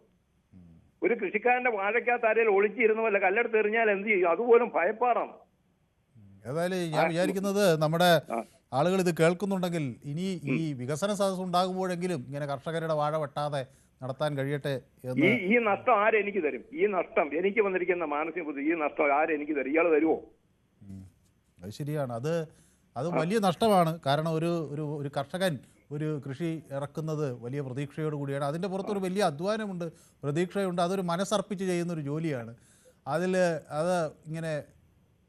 ഒരു കൃഷിക്കാരന്റെ വാഴയ്ക്കകത്ത് ആരെയും ഒളിച്ചിരുന്ന പോലെ കല്ലെടുത്ത് എറിഞ്ഞാൽ എന്ത് ചെയ്യും? അതുപോലും ഭയപ്പാടാണ്. ഏതായാലും ഞാൻ വിചാരിക്കുന്നത് നമ്മുടെ ആളുകൾ ഇത് കേൾക്കുന്നുണ്ടെങ്കിൽ ഇനി ഈ വികസന സദസ്സ് ഉണ്ടാകുമ്പോഴെങ്കിലും ഇങ്ങനെ കർഷകരുടെ വാഴ വെട്ടാതെ നടത്താൻ കഴിയട്ടെ എന്ന്. ഈ നഷ്ടം ആരെനിക്ക് തരും? ഈ നഷ്ടം എനിക്ക് വന്നിരിക്കുന്ന മാനസിക ബുദ്ധി, ഈ നഷ്ടം ആരെനിക്ക് തരും? ഇയാൾ തരുമോ? അത് ശരിയാണ്. അത് വലിയ നഷ്ടമാണ്. കാരണം ഒരു കർഷകൻ ഒരു കൃഷി ഇറക്കുന്നത് വലിയ പ്രതീക്ഷയോട് കൂടിയാണ്. അതിൻ്റെ പുറത്തൊരു വലിയ അധ്വാനമുണ്ട്, പ്രതീക്ഷയുണ്ട്. അതൊരു മനസ്സർപ്പിച്ച് ചെയ്യുന്നൊരു ജോലിയാണ്. അത് ഇങ്ങനെ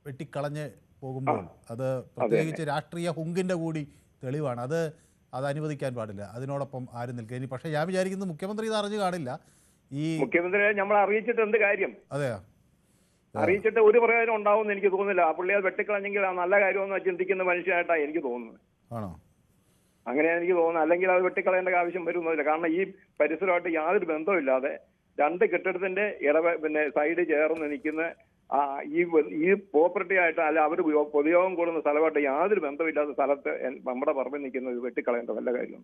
വെട്ടിക്കളഞ്ഞ് പോകുമ്പോൾ അത് പ്രത്യേകിച്ച് രാഷ്ട്രീയ ഹുങ്കിൻ്റെ കൂടി തെളിവാണ്. അത് അനുവദിക്കാൻ പാടില്ല. അതിനോടൊപ്പം ആരും നിൽക്കുക. ഇനി പക്ഷേ ഞാൻ വിചാരിക്കുന്നത് മുഖ്യമന്ത്രി ഇത് അറിഞ്ഞു കാണില്ല. ഈ മുഖ്യമന്ത്രിയെ നമ്മൾ അറിയിച്ചിട്ട് എന്ത് കാര്യം? അതെയോ? അറിയിച്ചിട്ട് ഒരു പ്രയോജനം ഉണ്ടാവുമെന്ന് എനിക്ക് തോന്നുന്നില്ല. ആ പുള്ളി അത് വെട്ടിക്കളഞ്ഞെങ്കിൽ ആ നല്ല കാര്യമെന്ന് ചിന്തിക്കുന്ന മനുഷ്യനായിട്ടാണ് എനിക്ക് തോന്നുന്നത്. ആണോ? അങ്ങനെയാണ് എനിക്ക് തോന്നുന്നത്. അല്ലെങ്കിൽ അത് വെട്ടിക്കളയേണ്ട ആവശ്യം വരുന്നില്ല. കാരണം ഈ പരിസരമായിട്ട് യാതൊരു ബന്ധമില്ലാതെ രണ്ട് കെട്ടിടത്തിന്റെ സൈഡ് ചേർന്ന് നിൽക്കുന്ന ഈ പ്രോപ്പർട്ടി ആയിട്ട് അല്ല അവർ പൊതുയോഗം കൂടുന്ന സ്ഥലമായിട്ട് യാതൊരു ബന്ധമില്ലാത്ത സ്ഥലത്ത് നമ്മുടെ പറമ്പിൽ നിൽക്കുന്നത് വെട്ടിക്കളയേണ്ട വല്ല കാര്യം.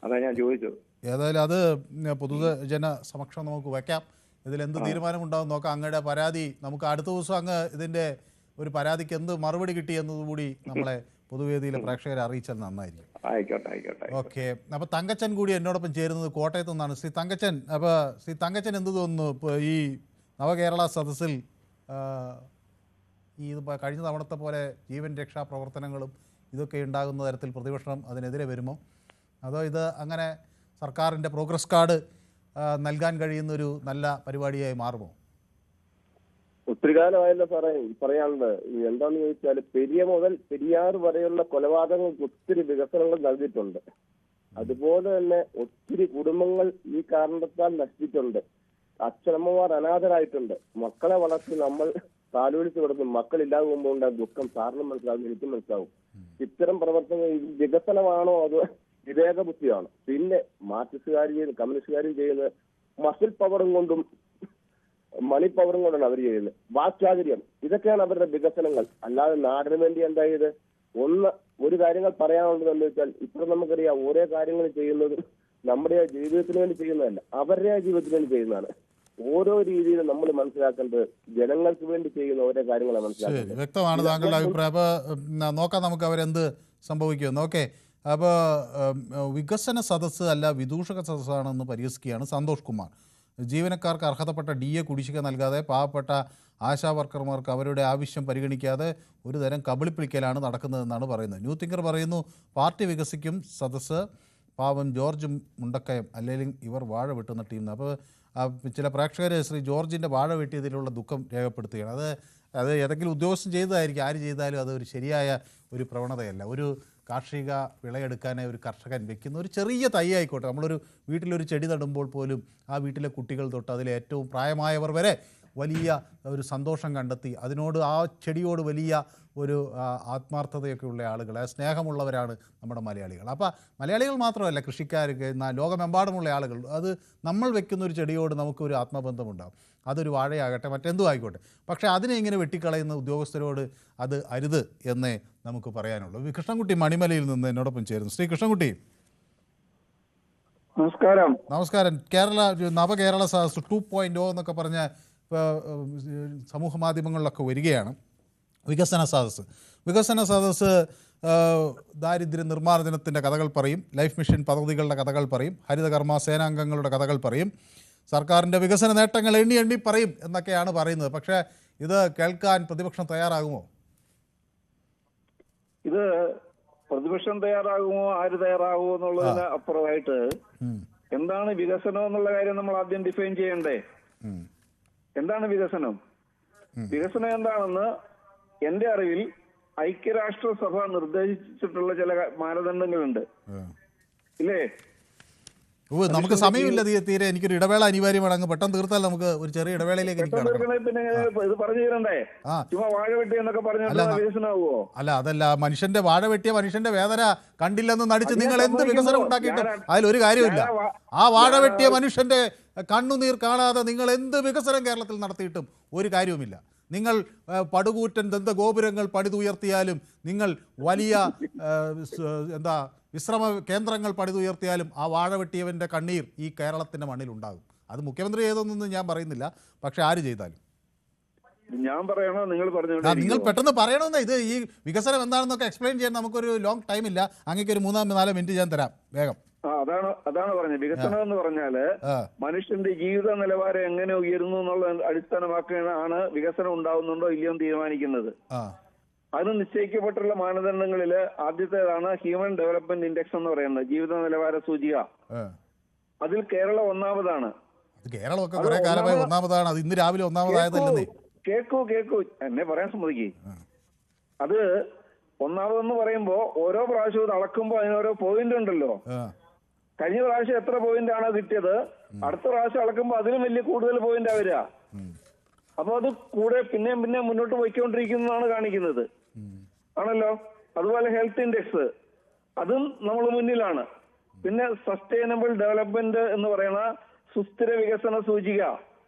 അതാണ് ഞാൻ ചോദിച്ചത്. ഏതായാലും അത് പൊതുജന സമക്ഷം നമുക്ക് വയ്ക്കാം. ഇതിലെന്ത് തീരുമാനമുണ്ടാവും നോക്കാം. അങ്ങയുടെ പരാതി നമുക്ക് അടുത്ത ദിവസം അങ്ങ് ഇതിൻ്റെ ഒരു പരാതിക്ക് എന്ത് മറുപടി കിട്ടി എന്നതുകൂടി നമ്മളെ പൊതുവേദിയിലെ പ്രേക്ഷകരെ അറിയിച്ചാൽ നന്നായിരിക്കും. ആയിക്കോട്ടെ. ഓക്കെ. അപ്പോൾ തങ്കച്ചൻ കൂടി എന്നോടൊപ്പം ചേരുന്നത് കോട്ടയത്തു നിന്നാണ്. ശ്രീ തങ്കച്ചൻ, അപ്പോൾ ശ്രീ തങ്കച്ചൻ എന്ത് തോന്നുന്നു? ഇപ്പോൾ ഈ നവകേരള സദസ്സിൽ ഈ കഴിഞ്ഞ തവണത്തെ പോലെ ജീവൻ രക്ഷാ പ്രവർത്തനങ്ങളും ഇതൊക്കെ ഉണ്ടാകുന്ന തരത്തിൽ പ്രതിപക്ഷം അതിനെതിരെ വരുമോ, അതോ ഇത് അങ്ങനെ സർക്കാരിൻ്റെ പ്രോഗ്രസ് കാർഡ് നൽകാൻ കഴിയുന്നൊരു നല്ല പരിപാടിയായി മാറുമോ? ഒത്തിരി കാലമായല്ലോ സാറേ പറയാനുള്ളത്. എന്താന്ന് ചോദിച്ചാൽ പെരിയ മുതൽ പെരിയാർ വരെയുള്ള കൊലപാതകങ്ങൾക്ക് ഒത്തിരി വികസനങ്ങൾ നൽകിയിട്ടുണ്ട്. അതുപോലെ തന്നെ ഒത്തിരി കുടുംബങ്ങൾ ഈ കാരണത്താൽ നശിച്ചിട്ടുണ്ട്. അച്ഛനമ്മമാർ അനാഥരായിട്ടുണ്ട്. മക്കളെ വളർത്തി നമ്മൾ താലോലിച്ച് കൊടുക്കും. മക്കളില്ലാതെ പോകുമ്പോൾ ഉണ്ടാകും ദുഃഖം സാറിനും മനസ്സിലാവും, എനിക്കും മനസ്സിലാവും. ഇത്തരം പ്രവർത്തനങ്ങൾ വികസനമാണോ അതോ വിവേക ബുദ്ധിയാണ്? പിന്നെ മാർക്സിസ്റ്റുകാരും ചെയ്യുന്നത് കമ്മ്യൂണിസ്റ്റുകാരും ചെയ്യുന്നത് മസിൽ പവറും കൊണ്ടും മണി പവറും കൊണ്ടാണ് അവർ ചെയ്യുന്നത്. വാക്ചാതുര്യം, ഇതൊക്കെയാണ് അവരുടെ വികസനങ്ങൾ. അല്ലാതെ നാടിന് വേണ്ടി എന്തായത് ഒരു കാര്യങ്ങൾ പറയാനുള്ളത് എന്ന് വെച്ചാൽ ഇപ്പോൾ നമുക്കറിയാം ഓരോ കാര്യങ്ങൾ ചെയ്യുന്നത് നമ്മുടെ ജീവിതത്തിന് വേണ്ടി ചെയ്യുന്നതല്ല, അവരുടെ ജീവിതത്തിന് വേണ്ടി ചെയ്യുന്നതാണ്. ഓരോ രീതിയിലും നമ്മൾ മനസ്സിലാക്കേണ്ടത് ജനങ്ങൾക്ക് വേണ്ടി ചെയ്യുന്ന ഓരോ കാര്യങ്ങളാണ് മനസ്സിലാക്കേണ്ടത്. വ്യക്തമാണ് താങ്കളുടെ അഭിപ്രായം. അപ്പോൾ നോക്കാം നമുക്ക് അവരെന്ത് സംഭവിക്കുമെന്ന്. ഓക്കെ. അപ്പോൾ വികസന സദസ്സ് അല്ല വിദൂഷക സദസ്സാണെന്ന് പരിഹസിക്കുകയാണ് സന്തോഷ് കുമാർ. ജീവനക്കാർക്ക് അർഹതപ്പെട്ട DA കുടിശ്ശിക നൽകാതെ പാവപ്പെട്ട ആശാ വർക്കർമാർക്ക് അവരുടെ ആവശ്യം പരിഗണിക്കാതെ ഒരു തരം കബളിപ്പിടിക്കലാണ് നടക്കുന്നതെന്നാണ് പറയുന്നത്. ന്യൂ തിങ്കർ പറയുന്നു പാർട്ടി വികസിക്കും സദസ്സ് പാവം ജോർജ് മുണ്ടക്കയം അല്ലെങ്കിൽ ഇവർ വാഴ വെട്ടുന്ന ടീം. അപ്പോൾ ചില പ്രേക്ഷകർ ശ്രീ ജോർജിൻ്റെ വാഴ വെട്ടിയതിലുള്ള ദുഃഖം രേഖപ്പെടുത്തുകയാണ്. അത് ഏതെങ്കിലും ഉദ്യോഗസ്ഥൻ ചെയ്തതായിരിക്കും. ആര് ചെയ്താലും അതൊരു ശരിയായ ഒരു പ്രവണതയല്ല. ഒരു കാർഷിക വിളയെടുക്കാനായി ഒരു കർഷകൻ വെക്കുന്ന ഒരു ചെറിയ തൈ ആയിക്കോട്ടെ, നമ്മളൊരു വീട്ടിലൊരു ചെടി നടുമ്പോൾ പോലും ആ വീട്ടിലെ കുട്ടികൾ തൊട്ട് അതിലെ ഏറ്റവും പ്രായമായവർ വരെ വലിയ ഒരു സന്തോഷം കണ്ടെത്തി അതിനോട് ആ ചെടിയോട് വലിയ ഒരു ആത്മാർത്ഥതയൊക്കെ ഉള്ള ആളുകൾ, സ്നേഹമുള്ളവരാണ് നമ്മുടെ മലയാളികൾ. അപ്പോൾ മലയാളികൾ മാത്രമല്ല, കൃഷിക്കാർക്ക് ലോകമെമ്പാടുമുള്ള ആളുകൾ, അത് നമ്മൾ വെക്കുന്ന ഒരു ചെടിയോട് നമുക്കൊരു ആത്മബന്ധമുണ്ടാകും. അതൊരു വാഴയാകട്ടെ മറ്റെന്തും ആയിക്കോട്ടെ. പക്ഷേ അതിനെ ഇങ്ങനെ വെട്ടിക്കളയുന്ന ഉദ്യോഗസ്ഥരോട് അത് അരുത് എന്നേ നമുക്ക് പറയാനുള്ളൂ. കൃഷ്ണൻകുട്ടി മണിമലയിൽ നിന്ന് എന്നോടൊപ്പം ചേരുന്നു. ശ്രീ കൃഷ്ണൻകുട്ടി, നമസ്കാരം. നമസ്കാരം. നവകേരള സദസ്സ് 2.0 എന്നൊക്കെ പറഞ്ഞ സമൂഹ മാധ്യമങ്ങളിലൊക്കെ വരികയാണ്. വികസന സദസ്സ് ദാരിദ്ര്യ നിർമ്മാർജ്ജനത്തിൻ്റെ കഥകൾ പറയും, ലൈഫ് മിഷൻ പദ്ധതികളുടെ കഥകൾ പറയും, ഹരിതകർമ്മ സേനാംഗങ്ങളുടെ കഥകൾ പറയും, സർക്കാരിൻ്റെ വികസന നേട്ടങ്ങൾ എണ്ണി പറയും എന്നൊക്കെയാണ് പറയുന്നത്. പക്ഷേ ഇത് കേൾക്കാൻ പ്രതിപക്ഷം തയ്യാറാകുമോ? ഇത് പ്രതിപക്ഷം തയ്യാറാകുമോ, ആര് തയ്യാറാകുമോ എന്നുള്ളതിന് അപ്പുറമായിട്ട് എന്താണ് വികസനം എന്നുള്ള കാര്യം നമ്മൾ ആദ്യം ഡിഫൈൻ ചെയ്യണ്ടേ. എന്താണ് വികസനം? വികസനം എന്താണെന്ന് എന്റെ അറിവിൽ ഐക്യരാഷ്ട്രസഭ നിർദ്ദേശിച്ചിട്ടുള്ള ചില മാനദണ്ഡങ്ങളുണ്ട്, ഇല്ലേ? നമുക്ക് സമയമില്ല തീരെ. എനിക്കൊരു ഇടവേള അനിവാര്യമാണ്. അങ്ങ് പെട്ടെന്ന് തീർത്താൽ നമുക്ക് ഒരു ചെറിയ ഇടവേളയിലേക്ക് എനിക്ക് പിന്നെ ഇത് പറഞ്ഞു തരണ്ടേ? ചുമ്മാ വാഴ വെട്ടി എന്നൊക്കെ പറഞ്ഞാൽ വികസനമാവോ? അല്ല, അതല്ല, മനുഷ്യന്റെ വാഴ വെട്ടിയ മനുഷ്യന്റെ വേദന കണ്ടില്ലെന്ന് നടിച്ച് നിങ്ങൾ എന്ത് വികസനം ഉണ്ടാക്കിയിട്ടും അതിലൊരു കാര്യമില്ല. ആ വാഴ വെട്ടിയ മനുഷ്യന്റെ കണ്ണുനീർ കാണാതെ നിങ്ങൾ എന്ത് വികസനം കേരളത്തിൽ നടത്തിയിട്ടും ഒരു കാര്യവുമില്ല. നിങ്ങൾ പടുകൂറ്റൻ ദന്തഗോപുരങ്ങൾ പണിതുയർത്തിയാലും, നിങ്ങൾ വലിയ വിശ്രമ കേന്ദ്രങ്ങൾ പണിതുയർത്തിയാലും ആ വാഴ വെട്ടിയവൻ്റെ കണ്ണീർ ഈ കേരളത്തിൻ്റെ മണ്ണിലുണ്ടാകും. അത് മുഖ്യമന്ത്രി ചെയ്തൊന്നും ഞാൻ പറയുന്നില്ല, പക്ഷെ ആര് ചെയ്താലും. ഞാൻ പറയണോ നിങ്ങൾ പറഞ്ഞു? നിങ്ങൾ പെട്ടെന്ന് പറയണമെന്ന്. ഇത് ഈ വികസനം എന്താണെന്നൊക്കെ എക്സ്പ്ലെയിൻ ചെയ്യാൻ നമുക്കൊരു ലോങ് ടൈം ഇല്ല. അങ്ങേക്ക് ഒരു 3-4 മിനിറ്റ് ഞാൻ തരാം, വേഗം. അതാണ് പറഞ്ഞത്. വികസനം എന്ന് പറഞ്ഞാല് മനുഷ്യന്റെ ജീവിത നിലവാരം എങ്ങനെ ഉയരുന്നു എന്നുള്ള അടിസ്ഥാനമാക്കിയാണ് വികസനം ഉണ്ടാവുന്നുണ്ടോ ഇല്ലയോ എന്ന് തീരുമാനിക്കുന്നത്. അതിന് നിശ്ചയിക്കപ്പെട്ടുള്ള മാനദണ്ഡങ്ങളില് ആദ്യത്തേതാണ് ഹ്യൂമൻ ഡെവലപ്മെന്റ് ഇൻഡെക്സ് എന്ന് പറയുന്നത്, ജീവിത നിലവാര സൂചിക. അതിൽ കേരളം ഒന്നാമതാണ്. കേരളമൊക്കെ കുറെ കാലമായി ഒന്നാമതാണ്. അത് ഇന്ന് രാവിലെ ഒന്നാമതായതല്ലേ? കേക്കൂ എന്നെ പറയാൻ സമ്മതിക്കേ. അത് ഒന്നാമതെന്ന് പറയുമ്പോ ഓരോ പ്രാവശ്യവും ഇത് അളക്കുമ്പോ അതിനോരോ പോയിന്റ് ഉണ്ടല്ലോ. കഴിഞ്ഞ പ്രാവശ്യം എത്ര പോയിന്റ് ആണോ കിട്ടിയത്, അടുത്ത പ്രാവശ്യം അളക്കുമ്പോ അതിലും വലിയ കൂടുതൽ പോയിന്റാ വരിക. അപ്പൊ അത് കൂടെ പിന്നെയും മുന്നോട്ട് പോയിക്കൊണ്ടിരിക്കുന്നതാണ് കാണിക്കുന്നത്, ആണല്ലോ. അതുപോലെ ഹെൽത്ത് ഇൻഡെക്സ്, അതും നമ്മൾ മുന്നിലാണ്. പിന്നെ സസ്റ്റൈനബിൾ ഡെവലപ്മെന്റ് എന്ന് പറയുന്ന സുസ്ഥിര വികസന സൂചിക,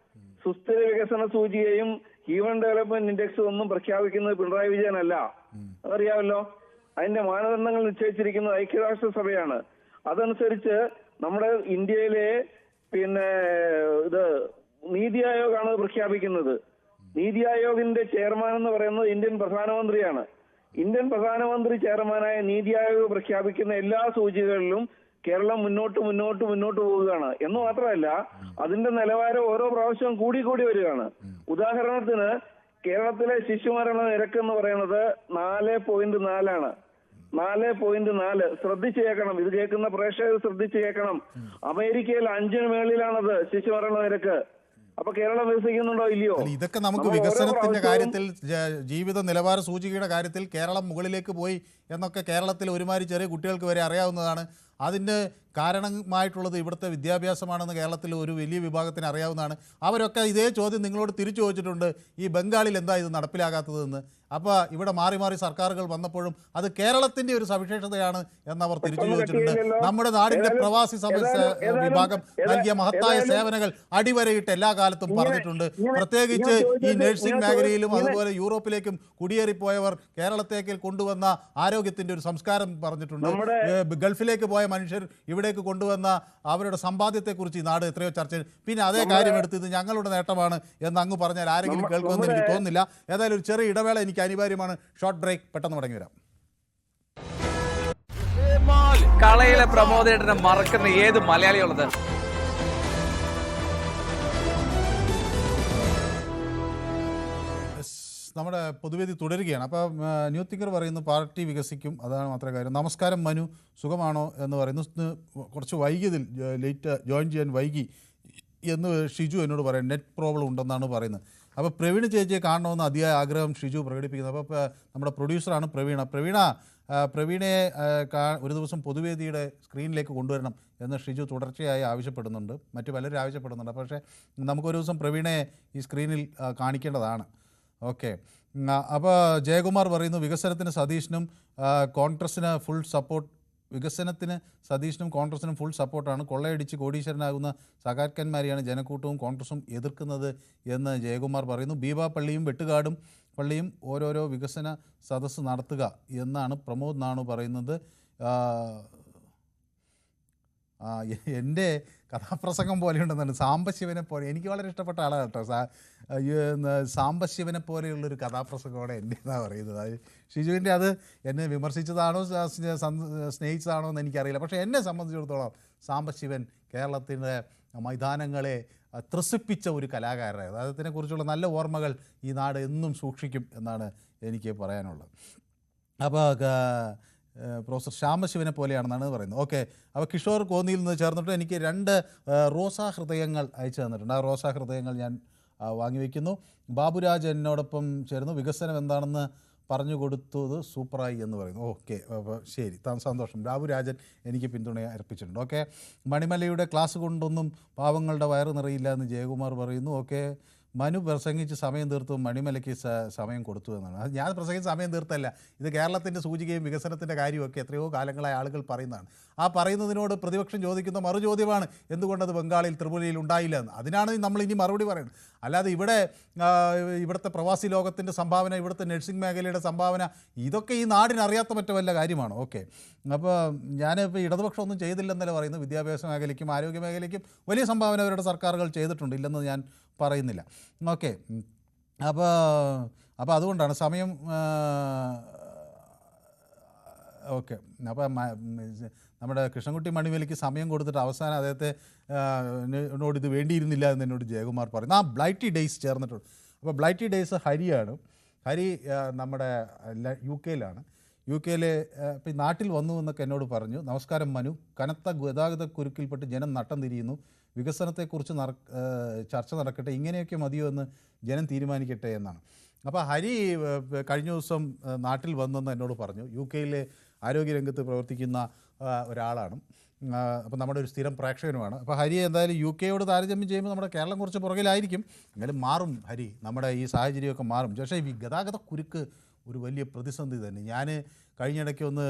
സുസ്ഥിര വികസന സൂചികയും ഹ്യൂമൻ ഡെവലപ്മെന്റ് ഇൻഡെക്സും ഒന്നും പ്രഖ്യാപിക്കുന്നത് പിണറായി വിജയനല്ല, അതറിയാമല്ലോ. അതിന്റെ മാനദണ്ഡങ്ങൾ നിശ്ചയിച്ചിരിക്കുന്നത് ഐക്യരാഷ്ട്രസഭയാണ്. അതനുസരിച്ച് നമ്മുടെ ഇന്ത്യയിലെ ഇത് നീതി ആയോഗാണ് പ്രഖ്യാപിക്കുന്നത്. നീതി ആയോഗിന്റെ ചെയർമാൻ എന്ന് പറയുന്നത് ഇന്ത്യൻ പ്രധാനമന്ത്രിയാണ്. ഇന്ത്യൻ പ്രധാനമന്ത്രി ചെയർമാനായ നീതി ആയോഗ് പ്രഖ്യാപിക്കുന്ന എല്ലാ സൂചികകളിലും കേരളം മുന്നോട്ട് പോവുകയാണ്. എന്ന് മാത്രമല്ല, അതിന്റെ നിലവാരം ഓരോ പ്രാവശ്യവും കൂടി വരികയാണ്. ഉദാഹരണത്തിന് കേരളത്തിലെ ശിശുമരണ നിരക്ക് എന്ന് പറയുന്നത് 4.4 4.4. ശ്രദ്ധിച്ചു കേൾക്കണം, ഇത് കേൾക്കുന്ന പ്രേക്ഷകർ ശ്രദ്ധിച്ചു കേൾക്കണം. അമേരിക്കയിൽ 5-ന് മേളിലാണത് ശിശുമരണ നിരക്ക്. അപ്പൊ കേരളം വികസിക്കുന്നുണ്ടോ ഇല്ലയോ? ഇതൊക്കെ നമുക്ക് വികസനത്തിന്റെ കാര്യത്തിൽ, ജീവിത നിലവാര സൂചികയുടെ കാര്യത്തിൽ കേരളം മുകളിലേക്ക് പോയി എന്നൊക്കെ കേരളത്തിൽ ഒരുമാതിരി ചെറിയ കുട്ടികൾക്ക് വരെ അറിയാവുന്നതാണ്. അതിന് കാരണമായിട്ടുള്ളത് ഇവിടുത്തെ വിദ്യാഭ്യാസമാണെന്ന് കേരളത്തിൽ ഒരു വലിയ വിഭാഗത്തിന് അറിയാവുന്നതാണ്. അവരൊക്കെ ഇതേ ചോദ്യം നിങ്ങളോട് തിരിച്ചു ചോദിച്ചിട്ടുണ്ട്, ഈ ബംഗാളിൽ എന്താ ഇത് നടപ്പിലാകാത്തതെന്ന്. അപ്പോൾ ഇവിടെ മാറി സർക്കാരുകൾ വന്നപ്പോഴും അത് കേരളത്തിൻ്റെ ഒരു സവിശേഷതയാണ് എന്നവർ തിരിച്ചു ചോദിച്ചിട്ടുണ്ട്. നമ്മുടെ നാടിൻ്റെ പ്രവാസി വിഭാഗം നൽകിയ മഹത്തായ സേവനങ്ങൾ അടിവരയിട്ട് എല്ലാ കാലത്തും പറഞ്ഞിട്ടുണ്ട്. പ്രത്യേകിച്ച് ഈ നഴ്സിംഗ് മേഖലയിലും അതുപോലെ യൂറോപ്പിലേക്കും കുടിയേറിപ്പോയവർ കേരളത്തേക്ക് കൊണ്ടുവന്ന ആരോഗ്യത്തിൻ്റെ ഒരു സംസ്കാരം പറഞ്ഞിട്ടുണ്ട്. ഗൾഫിലേക്ക് പോയ മനുഷ്യർ ഇവിടേക്ക് കൊണ്ടുവന്ന അവരുടെ സമ്പാദ്യത്തെക്കുറിച്ച് ഈ നാട് എത്രയോ ചർച്ച. പിന്നെ അതേ കാര്യം എടുത്ത് ഇത് ഞങ്ങളുടെ നേട്ടമാണ് എന്ന് അങ്ങ് പറഞ്ഞാൽ ആരെങ്കിലും കേൾക്കുമെന്ന് എനിക്ക് തോന്നുന്നില്ല. ഏതായാലും ഒരു ചെറിയ ഇടവേള എനിക്ക് അനിവാര്യമാണ്. ഷോർട്ട് ബ്രേക്ക്, പെട്ടെന്ന് മടങ്ങി വരാം. കളയിലെ പ്രമോദേട്ടനെ മറക്കുന്ന ഏത് മലയാളിയുള്ളത്? നമ്മുടെ പൊതുവേദി തുടരുകയാണ്. അപ്പോൾ ന്യൂ തിങ്കർ പറയുന്നു പാർട്ടി വികസിക്കും, അതാണ് മാത്രമേ കാര്യം. നമസ്കാരം മനു, സുഖമാണോ എന്ന് പറയുന്നു. കുറച്ച് വൈകിയതിൽ ജോയിൻ ചെയ്യാൻ വൈകി എന്ന് ഷിജു എന്നോട് പറയാം. നെറ്റ് പ്രോബ്ലം ഉണ്ടെന്നാണ് പറയുന്നത്. അപ്പോൾ പ്രവീൺ ചേച്ചിയെ കാണണമെന്ന് അതിയായ ആഗ്രഹം ഷിജു പ്രകടിപ്പിക്കുന്നത്. അപ്പോൾ നമ്മുടെ പ്രൊഡ്യൂസറാണ് പ്രവീണെ ഒരു ദിവസം പൊതുവേദിയുടെ സ്ക്രീനിലേക്ക് കൊണ്ടുവരണം എന്ന് ഷിജു തുടർച്ചയായി ആവശ്യപ്പെടുന്നുണ്ട്, മറ്റു പലരും ആവശ്യപ്പെടുന്നുണ്ട്. പക്ഷേ നമുക്കൊരു ദിവസം പ്രവീണെ ഈ സ്ക്രീനിൽ കാണിക്കേണ്ടതാണ്. ഓക്കെ. അപ്പോൾ ജയകുമാർ പറയുന്നു വികസനത്തിന് സതീഷിനും കോൺഗ്രസിന് ഫുൾ സപ്പോർട്ട്. വികസനത്തിന് സതീഷിനും കോൺഗ്രസിനും ഫുൾ സപ്പോർട്ടാണ്. കൊള്ളയടിച്ച് കോടീശ്വരനാകുന്ന സഖാക്കന്മാരെയാണ് ജനക്കൂട്ടവും കോൺഗ്രസും എതിർക്കുന്നത് എന്ന് ജയകുമാർ പറയുന്നു. ബീബാപ്പള്ളിയും വെട്ടുകാടും പള്ളിയും ഓരോരോ വികസന സദസ്സ് നടത്തുക എന്നാണ് പ്രമോദ് നാണു പറയുന്നത്. എൻ്റെ കഥാപ്രസംഗം പോലെയുണ്ടെന്നാണ്. സാംബശിവനെ പോലെ എനിക്ക് വളരെ ഇഷ്ടപ്പെട്ട ആളാണ് കേട്ടോ. സാംബശിവനെ പോലെയുള്ളൊരു കഥാപ്രസംഗമാണ് എൻ്റെ എന്നാണ് പറയുന്നത്. അത് ഷിജുവിൻ്റെ അത് എന്നെ വിമർശിച്ചതാണോ സ്നേഹിച്ചതാണോ എന്ന് എനിക്കറിയില്ല. പക്ഷേ എന്നെ സംബന്ധിച്ചിടത്തോളം സാംബശിവൻ കേരളത്തിൻ്റെ മൈതാനങ്ങളെ ത്രസിപ്പിച്ച ഒരു കലാകാരനായിരുന്നു. അദ്ദേഹത്തിനെക്കുറിച്ചുള്ള നല്ല ഓർമ്മകൾ ഈ നാട് എന്നും സൂക്ഷിക്കും എന്നാണ് എനിക്ക് പറയാനുള്ളത്. അപ്പോൾ പ്രൊഫസർ ശ്യാമശിവനെ പോലെയാണെന്നാണ് പറയുന്നത്. ഓക്കെ. അപ്പോൾ കിഷോർ കോന്നിയിൽ നിന്ന് ചേർന്നിട്ട് എനിക്ക് 2 റോസാ ഹൃദയങ്ങൾ അയച്ചു തന്നിട്ടുണ്ട്. ആ റോസാ ഹൃദയങ്ങൾ ഞാൻ വാങ്ങിവെക്കുന്നു. ബാബുരാജ് എന്നോടൊപ്പം ചേർന്നു. വികസനം എന്താണെന്ന് പറഞ്ഞു കൊടുത്തത് സൂപ്പറായി എന്ന് പറയുന്നു. ഓക്കെ, അപ്പോൾ ശരി, സന്തോഷം. ബാബുരാജൻ എനിക്ക് പിന്തുണ അർപ്പിച്ചിട്ടുണ്ട്. ഓക്കെ, മണിമലയുടെ ക്ലാസ് കൊണ്ടൊന്നും പാവങ്ങളുടെ വയറ് നിറയില്ല എന്ന് ജയകുമാർ പറയുന്നു. ഓക്കെ, മനു പ്രസംഗിച്ച് സമയം തീർത്തു, മണിമലയ്ക്ക് സമയം കൊടുത്തു എന്നാണ്. അത് ഞാൻ പ്രസംഗിച്ച് സമയം തീർത്തല്ല, ഇത് കേരളത്തിൻ്റെ സൂചികയും വികസനത്തിൻ്റെ കാര്യമൊക്കെ എത്രയോ കാലങ്ങളായി ആളുകൾ പറയുന്നതാണ്. ആ പറയുന്നതിനോട് പ്രതിപക്ഷം ചോദിക്കുന്ന മറുചോദ്യമാണ് എന്തുകൊണ്ടത് ബംഗാളിൽ ത്രിപുരയിൽ ഉണ്ടായില്ല എന്ന്. അതിനാണ് നമ്മൾ ഇനി മറുപടി പറയുന്നത്. അല്ലാതെ ഇവിടുത്തെ പ്രവാസി ലോകത്തിൻ്റെ സംഭാവന, ഇവിടുത്തെ നഴ്സിംഗ് മേഖലയുടെ സംഭാവന, ഇതൊക്കെ ഈ നാടിന് അറിയാത്ത മറ്റു വല്ല കാര്യമാണ്. ഓക്കെ, അപ്പോൾ ഞാനിപ്പോൾ ഇടതുപക്ഷം ഒന്നും ചെയ്തില്ലെന്നല്ല പറയുന്നത്. വിദ്യാഭ്യാസ മേഖലയ്ക്കും ആരോഗ്യ മേഖലയ്ക്കും വലിയ സംഭാവന അവരുടെ സർക്കാരുകൾ ചെയ്തിട്ടുണ്ട്, ഇല്ലെന്ന് ഞാൻ പറയുന്നില്ല. ഓക്കെ, അപ്പോൾ അതുകൊണ്ടാണ് സമയം. ഓക്കെ, അപ്പോൾ നമ്മുടെ കൃഷ്ണൻകുട്ടി മണിമേലിക്ക് സമയം കൊടുത്തിട്ട് അവസാനം അദ്ദേഹത്തെ എന്നോട് ഇത് വേണ്ടിയിരുന്നില്ല എന്ന് എന്നോട് ജയകുമാർ പറയുന്നു. ബ്ലൈറ്റി ഡേയ്സ് ചേർന്നിട്ടുണ്ട്. അപ്പോൾ ബ്ലൈറ്റി ഡേയ്സ് ഹരിയാണ്. ഹരി നമ്മുടെ UK-ലാണ്. UK-ലെ ഇപ്പം നാട്ടിൽ വന്നു എന്നൊക്കെ എന്നോട് പറഞ്ഞു. നമസ്കാരം മനു, കനത്ത ഗതാഗത കുരുക്കിൽപ്പെട്ട് ജനം നട്ടം തിരിയുന്നു. വികസനത്തെക്കുറിച്ച് ചർച്ച നടക്കട്ടെ, ഇങ്ങനെയൊക്കെ മതിയോ എന്ന് ജനം തീരുമാനിക്കട്ടെ എന്നാണ്. അപ്പോൾ ഹരി കഴിഞ്ഞ ദിവസം നാട്ടിൽ വന്നെന്ന് എന്നോട് പറഞ്ഞു. UK-ലെ ആരോഗ്യരംഗത്ത് പ്രവർത്തിക്കുന്ന ഒരാളാണ്. അപ്പോൾ നമ്മുടെ ഒരു സ്ഥിരം പ്രേക്ഷകനുമാണ്. അപ്പോൾ ഹരി എന്തായാലും UK-യോട് താരതമ്യം ചെയ്യുമ്പോൾ നമ്മുടെ കേരളം കുറച്ച് പുറകിലായിരിക്കും, എന്നാലും മാറും ഹരി, നമ്മുടെ ഈ സാഹചര്യമൊക്കെ മാറും. പക്ഷേ ഈ ഗതാഗത കുരുക്ക് ഒരു വലിയ പ്രതിസന്ധി തന്നെ. ഞാൻ കഴിഞ്ഞിടയ്ക്ക് ഒന്ന്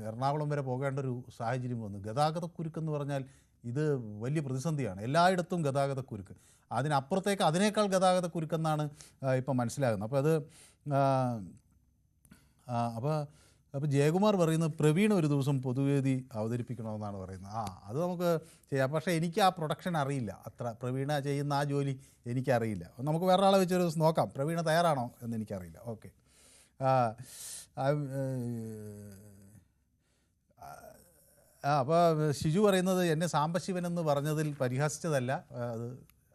എറണാകുളം വരെ പോകേണ്ട ഒരു സാഹചര്യം വന്നു. ഗതാഗത കുരുക്കെന്ന് പറഞ്ഞാൽ ഇത് വലിയ പ്രതിസന്ധിയാണ്. എല്ലായിടത്തും ഗതാഗത കുരുക്ക്, അതിനപ്പുറത്തേക്ക് അതിനേക്കാൾ ഗതാഗത കുരുക്കെന്നാണ് ഇപ്പം മനസ്സിലാകുന്നത്. അപ്പോൾ ജയകുമാർ പറയുന്നത് പ്രവീൺ ഒരു ദിവസം പൊതുവേദി അവതരിപ്പിക്കണമെന്നാണ് പറയുന്നത്. അത് നമുക്ക് ചെയ്യാം. പക്ഷേ എനിക്ക് ആ പ്രൊഡക്ഷൻ അറിയില്ല, അത്ര പ്രവീണ ചെയ്യുന്ന ആ ജോലി എനിക്കറിയില്ല. നമുക്ക് വേറെ ആളെ വെച്ചൊരു ദിവസം നോക്കാം. പ്രവീണ തയ്യാറാണോ എന്ന് എനിക്കറിയില്ല. ഓക്കെ, അപ്പോൾ ഷിജു പറയുന്നത് എന്നെ സാംബശിവനെന്ന് പറഞ്ഞതിൽ പരിഹസിച്ചതല്ല,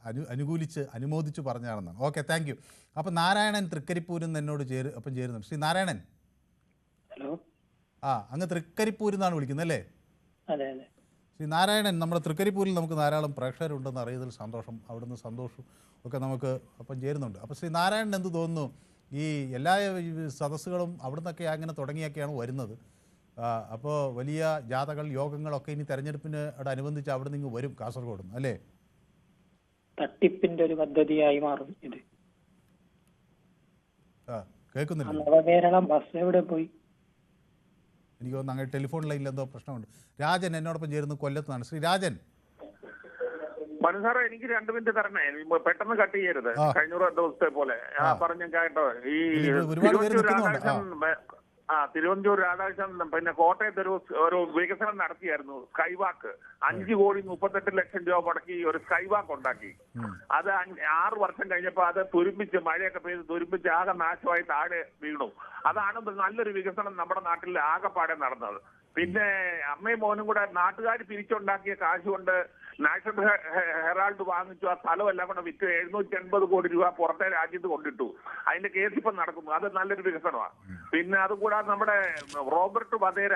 അത് അനുമോദിച്ച് പറഞ്ഞാണെന്നാണ്. Okay, thank you. അപ്പോൾ നാരായണൻ തൃക്കരിപ്പൂരിൽ നിന്ന് എന്നോട് ചേരുന്നുണ്ട്. ശ്രീ നാരായണൻ. ഹലോ. അങ്ങ് തൃക്കരിപ്പൂരിൽ നിന്നാണ് വിളിക്കുന്നത് അല്ലേ? അതെ അതെ. ശ്രീ നാരായണൻ, നമ്മുടെ തൃക്കരിപ്പൂരിൽ നമുക്ക് ധാരാളം പ്രേക്ഷകരുണ്ടെന്ന് അറിയതിൽ സന്തോഷം. അവിടുന്ന് സന്തോഷവും ഒക്കെ നമുക്ക് അപ്പം ചേരുന്നുണ്ട്. അപ്പോൾ ശ്രീ നാരായണൻ എന്ത് തോന്നുന്നു, ഈ എല്ലാ സദസ്സുകളും അവിടുന്നൊക്കെ അങ്ങനെ തുടങ്ങിയൊക്കെയാണ് വരുന്നത്. അപ്പോൾ വലിയ ജാഥകൾ യോഗങ്ങളൊക്കെ ഇനി തെരഞ്ഞെടുപ്പിനോടനുബന്ധിച്ച് അവിടെ നിന്ന് വരും കാസർഗോഡ് നിന്ന് അല്ലേ? തട്ടിപ്പിന്റെ ഒരു പദ്ധതിയായി മാറും ഇത്. കേൾക്കുന്നില്ല. നവകേരളം ബസ് എവിടെ പോയി? എനിക്ക് തോന്നുന്നു അങ്ങനെ ടെലിഫോൺ ലൈനിൽ എന്തോ പ്രശ്നമുണ്ട്. രാജൻ എന്നോടൊപ്പം ചേരുന്നു, കൊല്ലത്തുനിന്നാണ്. ശ്രീ രാജൻ. മനസ്സാറേ, എനിക്ക് 2 മിനിറ്റ് തരണേ, പെട്ടെന്ന് കട്ട് ചെയ്യരുത്. കഴിഞ്ഞ ദിവസത്തെ പോലെ പറഞ്ഞു കേട്ടോ. ഈ തിരുവഞ്ചൂർ രാധാകൃഷ്ണൻ പിന്നെ കോട്ടയത്ത് ഒരു വികസനം നടത്തിയായിരുന്നു. സ്കൈവാക്ക് 5 കോടി 38 ലക്ഷം രൂപ മുടക്കി ഒരു സ്കൈവാക്ക് ഉണ്ടാക്കി. അത് 6 വർഷം കഴിഞ്ഞപ്പോൾ അത് തുരുമ്പിച്ച്, മഴയൊക്കെ പെയ്ത് തുരുമ്പിച്ച് ആകെ നാശമായി താഴെ വീണു. അതാണ് നല്ലൊരു വികസനം നമ്മുടെ നാട്ടിൽ ആകെപ്പാടെ നടന്നത്. പിന്നെ അമ്മയും മോനും കൂടെ നാട്ടുകാർ പിരിച്ചുണ്ടാക്കിയ കാശ് കൊണ്ട് നാഷണൽ ഹെറാൾഡ് വാങ്ങിച്ചു. ആ സ്ഥലമെല്ലാം കൂടെ വിറ്റ് 780 കോടി രൂപ പുറത്തെ രാജ്യത്ത് കൊണ്ടിട്ടു. അതിന്റെ കേസ് ഇപ്പം നടക്കുന്നു. അത് നല്ലൊരു വികസനമാണ്. പിന്നെ അതുകൂടാതെ നമ്മുടെ റോബർട്ട് വധേര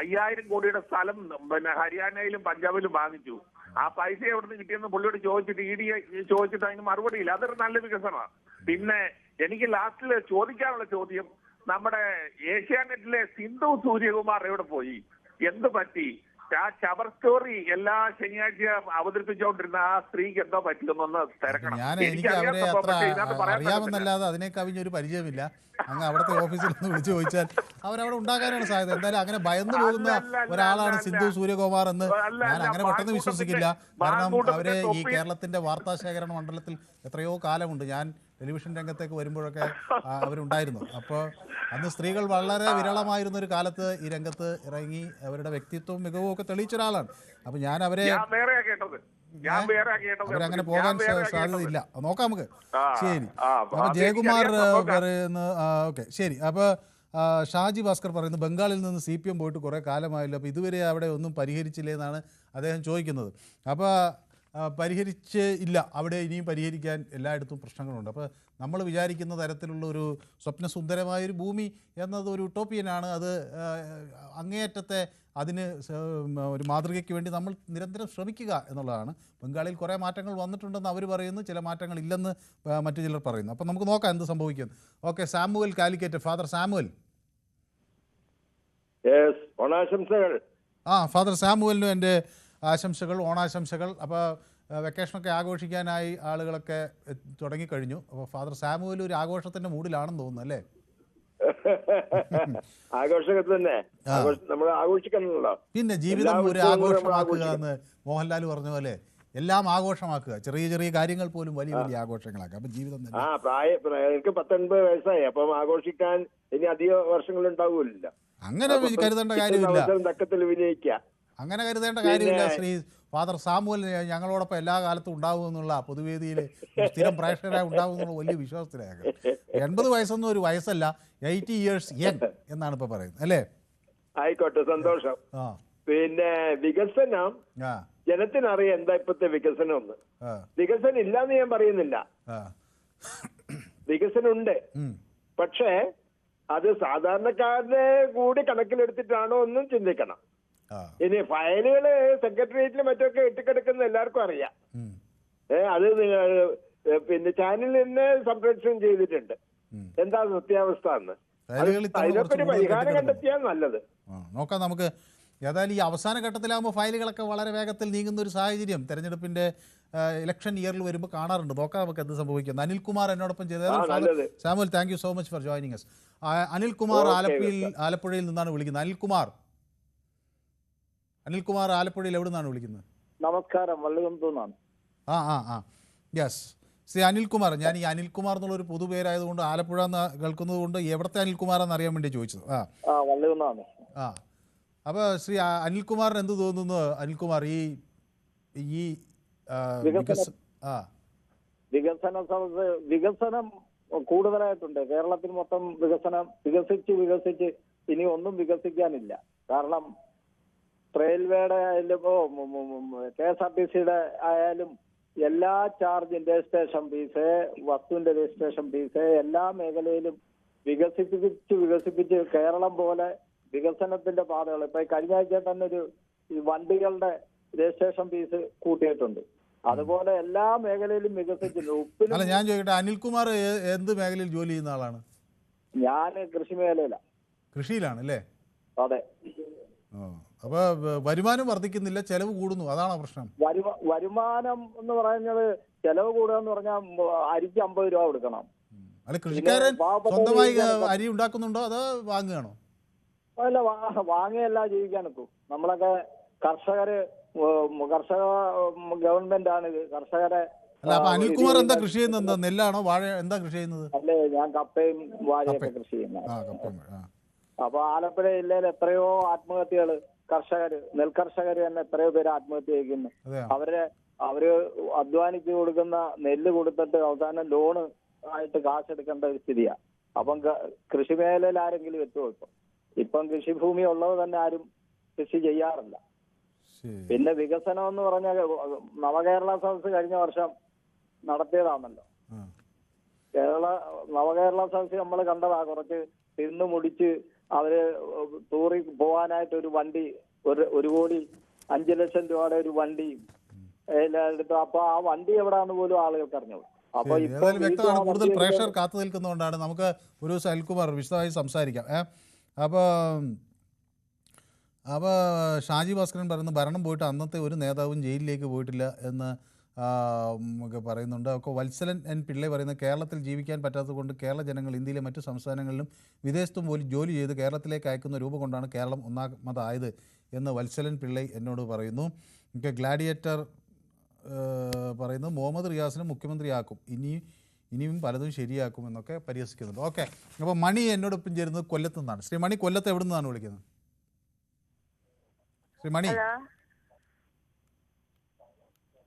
5000 കോടിയുടെ സ്ഥലം പിന്നെ ഹരിയാനയിലും പഞ്ചാബിലും വാങ്ങിച്ചു. ആ പൈസ എവിടെ നിന്ന് കിട്ടിയെന്ന് പുള്ളിയോട് ചോദിച്ചിട്ട് ED ചോദിച്ചിട്ട് അതിന് മറുപടിയില്ല. അതൊരു നല്ല വികസനമാണ്. പിന്നെ എനിക്ക് ലാസ്റ്റിൽ ചോദിക്കാനുള്ള ചോദ്യം, നമ്മുടെ ഏഷ്യാനെറ്റിലെ സിന്ധു സൂര്യകുമാർ എവിടെ പോയി? എന്ത് പറ്റി? ആ ചവർ സ്റ്റോറി എല്ലാ ശനിയാഴ്ച അവതരിപ്പിച്ചുകൊണ്ടിരുന്ന ആ സ്ത്രീക്ക് എന്തോ പറ്റിയെന്നൊന്ന് തിരക്കണം. എനിക്ക് അവരെ അത്ര അറിയാമെന്നല്ലാതെ അതിനെ കവിഞ്ഞൊരു പരിചയമില്ല. അങ്ങ് അവിടുത്തെ ഓഫീസിൽ നിന്ന് വിളിച്ചു ചോദിച്ചാൽ അവരവിടെ ഉണ്ടാകാനാണ് സാധ്യത. എന്തായാലും അങ്ങനെ ഭയന്നു പോകുന്ന ഒരാളാണ് സിന്ധു സൂര്യകുമാർ എന്ന് ഞാൻ അങ്ങനെ പെട്ടെന്ന് വിശ്വസിക്കില്ല. കാരണം അവരെ ഈ കേരളത്തിന്റെ വാർത്താ ശേഖരണ മണ്ഡലത്തിൽ എത്രയോ കാലമുണ്ട്. ഞാൻ ടെലിവിഷൻ രംഗത്തേക്ക് വരുമ്പോഴൊക്കെ അവരുണ്ടായിരുന്നു. അപ്പോൾ അന്ന് സ്ത്രീകൾ വളരെ വിരളമായിരുന്ന ഒരു കാലത്ത് ഈ രംഗത്ത് ഇറങ്ങി അവരുടെ വ്യക്തിത്വവും മികവും ഒക്കെ തെളിയിച്ച ഒരാളാണ്. അപ്പോൾ ഞാൻ അവരങ്ങനെ പോകാൻ സാധ്യതയില്ല. നോക്കാം നമുക്ക്. ശരി. അപ്പോൾ ജയകുമാർ പറയുന്നു. ഓക്കെ, ശരി. അപ്പോൾ ഷാജി ഭാസ്കർ പറയുന്നു ബംഗാളിൽ നിന്ന് CPM പോയിട്ട് കുറേ കാലമായല്ലോ, അപ്പോൾ ഇതുവരെ അവിടെ ഒന്നും പരിഹരിച്ചില്ലേ എന്നാണ് അദ്ദേഹം ചോദിക്കുന്നത്. അപ്പോൾ പരിഹരിച്ച് ഇല്ല. അവിടെ ഇനിയും പരിഹരിക്കാൻ എല്ലായിടത്തും പ്രശ്നങ്ങളുണ്ട്. അപ്പോൾ നമ്മൾ വിചാരിക്കുന്ന തരത്തിലുള്ള ഒരു സ്വപ്നസുന്ദരമായൊരു ഭൂമി എന്നത് ഒരു യൂട്ടോപ്പിയനാണ്. അത് അങ്ങേയറ്റത്തെ അതിന് ഒരു മാതൃകയ്ക്ക് വേണ്ടി നമ്മൾ നിരന്തരം ശ്രമിക്കുക എന്നുള്ളതാണ്. ബംഗാളിൽ കുറേ മാറ്റങ്ങൾ വന്നിട്ടുണ്ടെന്ന് അവർ പറയുന്നു, ചില മാറ്റങ്ങൾ ഇല്ലെന്ന് മറ്റു ചിലർ പറയുന്നു. അപ്പോൾ നമുക്ക് നോക്കാം എന്ത് സംഭവിക്കും. Okay, Samuel Calicut. Father Samuel. ഓണാശംസകൾ. ഫാദർ സാമുവലിനും എൻ്റെ ആശംസകൾ, ഓണാശംസകൾ. അപ്പോൾ വെക്കേഷനൊക്കെ ആഘോഷിക്കാനായി ആളുകളൊക്കെ തുടങ്ങിക്കഴിഞ്ഞു. അപ്പോൾ ഫാദർ സാമുവൽ ഒരു ആഘോഷത്തിൻ്റെ മൂഡിലാണെന്ന് തോന്നുന്നു അല്ലേ? ആഘോഷത്തിൽ തന്നെ നമ്മൾ ആഘോഷിക്കണമല്ലോ. പിന്നെ ജീവിതം ഒരു ആഘോഷമാക്കുക എന്ന് മോഹൻലാൽ പറഞ്ഞ പോലെ എല്ലാം ആഘോഷമാക്കുക, ചെറിയ ചെറിയ കാര്യങ്ങൾ പോലും വലിയ വലിയ ആഘോഷങ്ങളാക്കുക. അപ്പൊ ജീവിതം തന്നെ. എനിക്ക് 19 വയസ്സായി. അപ്പം ആഘോഷിക്കാൻ ഇനി അധിക വർഷങ്ങൾ ഉണ്ടാവൂല്ല. അങ്ങനെ കരുതേണ്ട കാര്യമില്ല. തക്കത്തിൽ വിജയിക്കുക. അങ്ങനെ കരുതേണ്ട കാര്യമില്ല. ശ്രീ ഫാദർ സാമുവൽ ഞങ്ങളോടൊപ്പം എല്ലാ കാലത്തും ഉണ്ടാവും എന്നുള്ള പൊതുവേദിയിൽ സ്ഥിരം പ്രേക്ഷകരായി ഉണ്ടാവും എന്നുള്ള വലിയ വിശ്വാസത്തിലാണ്. 80 വയസ്സൊന്നും ഒരു വയസ്സല്ല, 80 years യങ് എന്നാണ് ഇപ്പൊ പറയുന്നത് അല്ലേ? ആയിക്കോട്ടെ, സന്തോഷം. പിന്നെ വികസനം ജനത്തിനറിയാം എന്താ ഇപ്പത്തെ വികസനം എന്ന്. വികസനം ഇല്ലാന്ന് ഞാൻ പറയുന്നില്ല, വികസനം ഉണ്ട്. പക്ഷേ അത് സാധാരണക്കാരനെ കൂടി കണക്കിലെടുത്തിട്ടാണോ എന്നും ചിന്തിക്കണം. ഇനി ഫയലുകള് സെക്രട്ടേറിയറ്റിൽ മറ്റൊക്കെ ഇട്ടിക്കിടക്കുന്ന എല്ലാവർക്കും അറിയാം. അത് പിന്നെ ചാനലിൽ തന്നെ സംപ്രേഷണം ചെയ്തിട്ടുണ്ട് എന്താ സത്യാവസ്ഥ എന്ന്. അതിനൊക്കെ ഒരു പരിഹാരം കണ്ടെത്തിയാൽ നല്ലത്. നോക്കാം നമുക്ക്. ഏതായാലും ഈ അവസാന ഘട്ടത്തിലാകുമ്പോൾ ഫയലുകളൊക്കെ വളരെ വേഗത്തിൽ നീങ്ങുന്ന ഒരു സാഹചര്യം തെരഞ്ഞെടുപ്പിന്റെ ഇലക്ഷൻ ഇയറിൽ വരുമ്പോൾ കാണാറുണ്ട്. നോക്കാം നമുക്ക് എന്ത് സംഭവിക്കുന്നത്. അനിൽകുമാർ എന്നോടൊപ്പം ചെയ്തത്. Samuel, thank you so much for joining us. Anilkumar ആലപ്പുഴയിൽ നിന്നാണ് വിളിക്കുന്നത്. അനിൽകുമാർ ആലപ്പുഴയിൽ എവിടെ നിന്നാണ് വിളിക്കുന്നത്? നമസ്കാരം, വള്ളികുന്നത്തുനിന്നാണ്. യെസ്, ശ്രീ അനിൽകുമാർ. ഞാൻ ഈ അനിൽകുമാർ എന്നുള്ളൊരു പൊതുപേരായതുകൊണ്ട് ആലപ്പുഴ എന്ന് കേൾക്കുന്നത് കൊണ്ട് എവിടത്തെ അനിൽകുമാർ എന്ന് അറിയാൻ വേണ്ടി ചോദിച്ചത്. അപ്പോൾ ശ്രീ അനിൽകുമാറിന് എന്ത് തോന്നുന്നു? അനിൽകുമാർ, ഈ വികസനം കൂടുതലായിട്ടുണ്ട് കേരളത്തിൽ. മൊത്തം വികസിച്ച് ഇനി ഒന്നും വികസിക്കാനില്ല. കാരണം റെയിൽവേയുടെ ആയാലും KSRTCയുടെ ആയാലും എല്ലാ ചാർജ്, രജിസ്ട്രേഷൻ ഫീസ്, വസ്തുവിന്റെ രജിസ്ട്രേഷൻ ഫീസ് എല്ലാ മേഖലയിലും വികസിപ്പിച്ച് കേരളം പോലെ വികസനത്തിന്റെ പാതകൾ. ഇപ്പൊ കഴിഞ്ഞ ആഴ്ച തന്നെ ഒരു വണ്ടികളുടെ രജിസ്ട്രേഷൻ ഫീസ് കൂട്ടിയിട്ടുണ്ട്. അതുപോലെ എല്ലാ മേഖലയിലും വികസിച്ചിട്ടുണ്ട്. അല്ല, ഞാൻ ചോദിക്കട്ടെ, അനിൽകുമാർ എന്ത് മേഖലയിൽ ജോലി ചെയ്യുന്ന ആളാണ്? ഞാൻ കൃഷി മേഖലയിലാണ്. കൃഷിയിലാണ് അല്ലേ? അതെ. അപ്പൊ വരുമാനം വർദ്ധിക്കുന്നില്ല, ചെലവ് കൂടുന്നു, അതാണോ പ്രശ്നം? വരുമാനം എന്ന് പറയുന്നത് ചെലവ് കൂടുക എന്ന് പറഞ്ഞാൽ അരിക്ക് 50 രൂപ കൊടുക്കണം. അല്ല, കൃഷിക്കാരൻ സ്വന്തമായി അരി ഉണ്ടാക്കുന്നുണ്ടോ അതോ വാങ്ങുകയാണോ? അല്ല, വാങ്ങിയല്ല ജീവിക്കാൻ ഒക്കും. നമ്മളൊക്കെ കർഷക ഗവൺമെന്റ് ആണ് ഇത്. കർഷകരെ. അല്ല, അപ്പൊ അനിൽകുമാർ എന്താ കൃഷി ചെയ്യുന്നത്? നെല്ലാണോ വാഴ എന്താ കൃഷി ചെയ്യുന്നത്? അല്ലേ, ഞാൻ കപ്പയും വാഴയൊക്കെ കൃഷി ചെയ്യുന്നത്. അപ്പൊ ആലപ്പുഴ ജില്ലയിൽ എത്രയോ ആത്മഹത്യകള് നെൽകർഷകർ തന്നെ എത്രയോ പേര് ആത്മഹത്യ ചെയ്യുന്നു. അവര് അധ്വാനിച്ചു കൊടുക്കുന്ന നെല്ല് കൊടുത്തിട്ട് അവസാനം ലോണ് ആയിട്ട് കാശെടുക്കേണ്ട ഒരു സ്ഥിതിയാ. അപ്പം കൃഷി മേഖലയിൽ ആരെങ്കിലും എത്തുമോ? ഇപ്പം കൃഷിഭൂമി ഉള്ളത് തന്നെ ആരും കൃഷി ചെയ്യാറില്ല. പിന്നെ വികസനം എന്ന് പറഞ്ഞാൽ നവകേരള സദസ് കഴിഞ്ഞ വർഷം നടത്തിയതാണല്ലോ. നവകേരള സദസ് നമ്മൾ കണ്ടതാ. കുറച്ച് തിന്നു മുടിച്ച് അവര് ടൂറിൽ പോകാനായിട്ട് ഒരു വണ്ടി, 1,05 ലക്ഷം രൂപയുടെ ഒരു വണ്ടി എടുത്തു. അപ്പൊ ആ വണ്ടി എവിടാന്ന് പോലും ആളുകൾക്ക് അറിഞ്ഞു. അപ്പൊ വ്യക്തമാണ്. കൂടുതൽ പ്രേക്ഷകർ കാത്തു നിൽക്കുന്നതുകൊണ്ടാണ് നമുക്ക് ഒരു ദിവസം അനിൽകുമാർ വിശദമായി സംസാരിക്കാം. അപ്പോൾ ഷാജി ഭാസ്കരൻ പറയുന്നു, ഭരണം പോയിട്ട് അന്നത്തെ ഒരു നേതാവും ജയിലിലേക്ക് പോയിട്ടില്ല എന്ന് ഒക്കെ പറയുന്നുണ്ട്. അപ്പോൾ വത്സലൻ എൻ പിള്ളை പറയുന്നത്, കേരളത്തിൽ ജീവിക്കാൻ പറ്റാത്തത് കൊണ്ട് കേരള ജനങ്ങൾ ഇന്ത്യയിലെ മറ്റു സംസ്ഥാനങ്ങളിലും വിദേശത്തും പോലും ജോലി ചെയ്ത് കേരളത്തിലേക്ക് അയക്കുന്ന രൂപ കൊണ്ടാണ് കേരളം ഒന്നാമതായത് എന്ന് വത്സലൻ പിള്ളை എന്നോട് പറയുന്നു. എനിക്ക് ഗ്ലാഡിയേറ്റർ പറയുന്നു, മുഹമ്മദ് റിയാസിനെ മുഖ്യമന്ത്രിയാക്കും, ഇനിയും പലതും ശരിയാക്കും എന്നൊക്കെ പരിഹസിക്കുന്നുണ്ട്. ഓക്കെ, അപ്പോൾ മണി എന്നോടൊപ്പം ചേരുന്നത് കൊല്ലത്തു നിന്നാണ്. ശ്രീ മണി, കൊല്ലത്ത് എവിടെ നിന്നാണ് വിളിക്കുന്നത്? ശ്രീ മണി,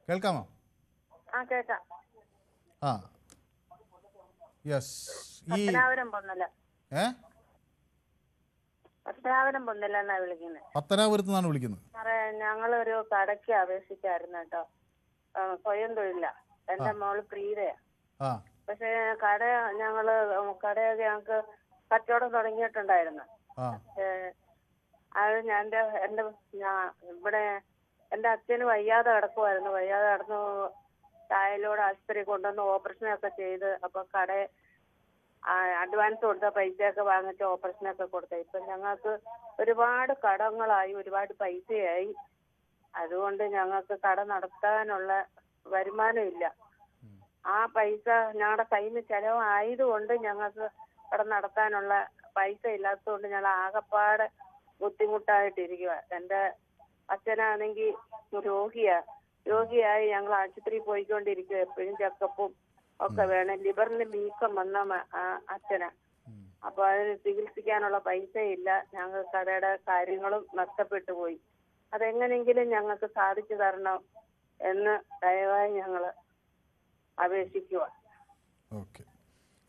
കേൾക്കാമോ? യെസ്. പത്തനാപുരത്ത് നിന്നാണ് വിളിക്കുന്നത്. ഞങ്ങളൊരു കടയ്ക്ക് അപേക്ഷിച്ചായിരുന്നു കേട്ടോ. സ്വയം തൊഴില. എന്റെ മോള് പ്രീതയാ. പക്ഷെ കടയൊക്കെ ഞങ്ങക്ക് കച്ചവടം തുടങ്ങിയിട്ടുണ്ടായിരുന്നു. അത് ഇവിടെ എന്റെ അച്ഛന് വയ്യാതെ കിടക്കുമായിരുന്നു. വയ്യാതെ കിടന്നു ചായലോട് ആശുപത്രി കൊണ്ടുവന്ന് ഓപ്പറേഷനൊക്കെ ചെയ്ത് അപ്പൊ അഡ്വാൻസ് കൊടുത്ത പൈസയൊക്കെ വാങ്ങിച്ച് ഓപ്പറേഷനൊക്കെ കൊടുത്ത. ഇപ്പൊ ഞങ്ങൾക്ക് ഒരുപാട് കടങ്ങളായി, ഒരുപാട് പൈസയായി. അതുകൊണ്ട് ഞങ്ങൾക്ക് കട നടത്താനുള്ള വരുമാനം ഇല്ല. ആ പൈസ ഞങ്ങളുടെ കയ്യിൽ നിന്ന് ചെലവായതുകൊണ്ട് ഞങ്ങൾക്ക് കട നടത്താനുള്ള പൈസ ഇല്ലാത്തതുകൊണ്ട് ഞങ്ങൾ ആകെപ്പാടെ ബുദ്ധിമുട്ടായിട്ടിരിക്കുക. എന്റെ അച്ഛനാണെങ്കിൽ രോഗിയായി ഞങ്ങൾ ആശുപത്രിയിൽ പോയിക്കൊണ്ടിരിക്കുക. എപ്പോഴും ചെക്കപ്പും ഒക്കെ വേണം. ലിവറിന് വീക്കം വന്ന അച്ഛനാ. അപ്പൊ അതിന് ചികിത്സിക്കാനുള്ള പൈസ ഇല്ല. ഞങ്ങൾ കടയുടെ കാര്യങ്ങളും നഷ്ടപ്പെട്ടു പോയി. അതെങ്ങനെങ്കിലും ഞങ്ങൾക്ക് സാധിച്ചു തരണം എന്ന് ദയവായി ഞങ്ങൾ അപേക്ഷിക്കുക. ഓക്കെ,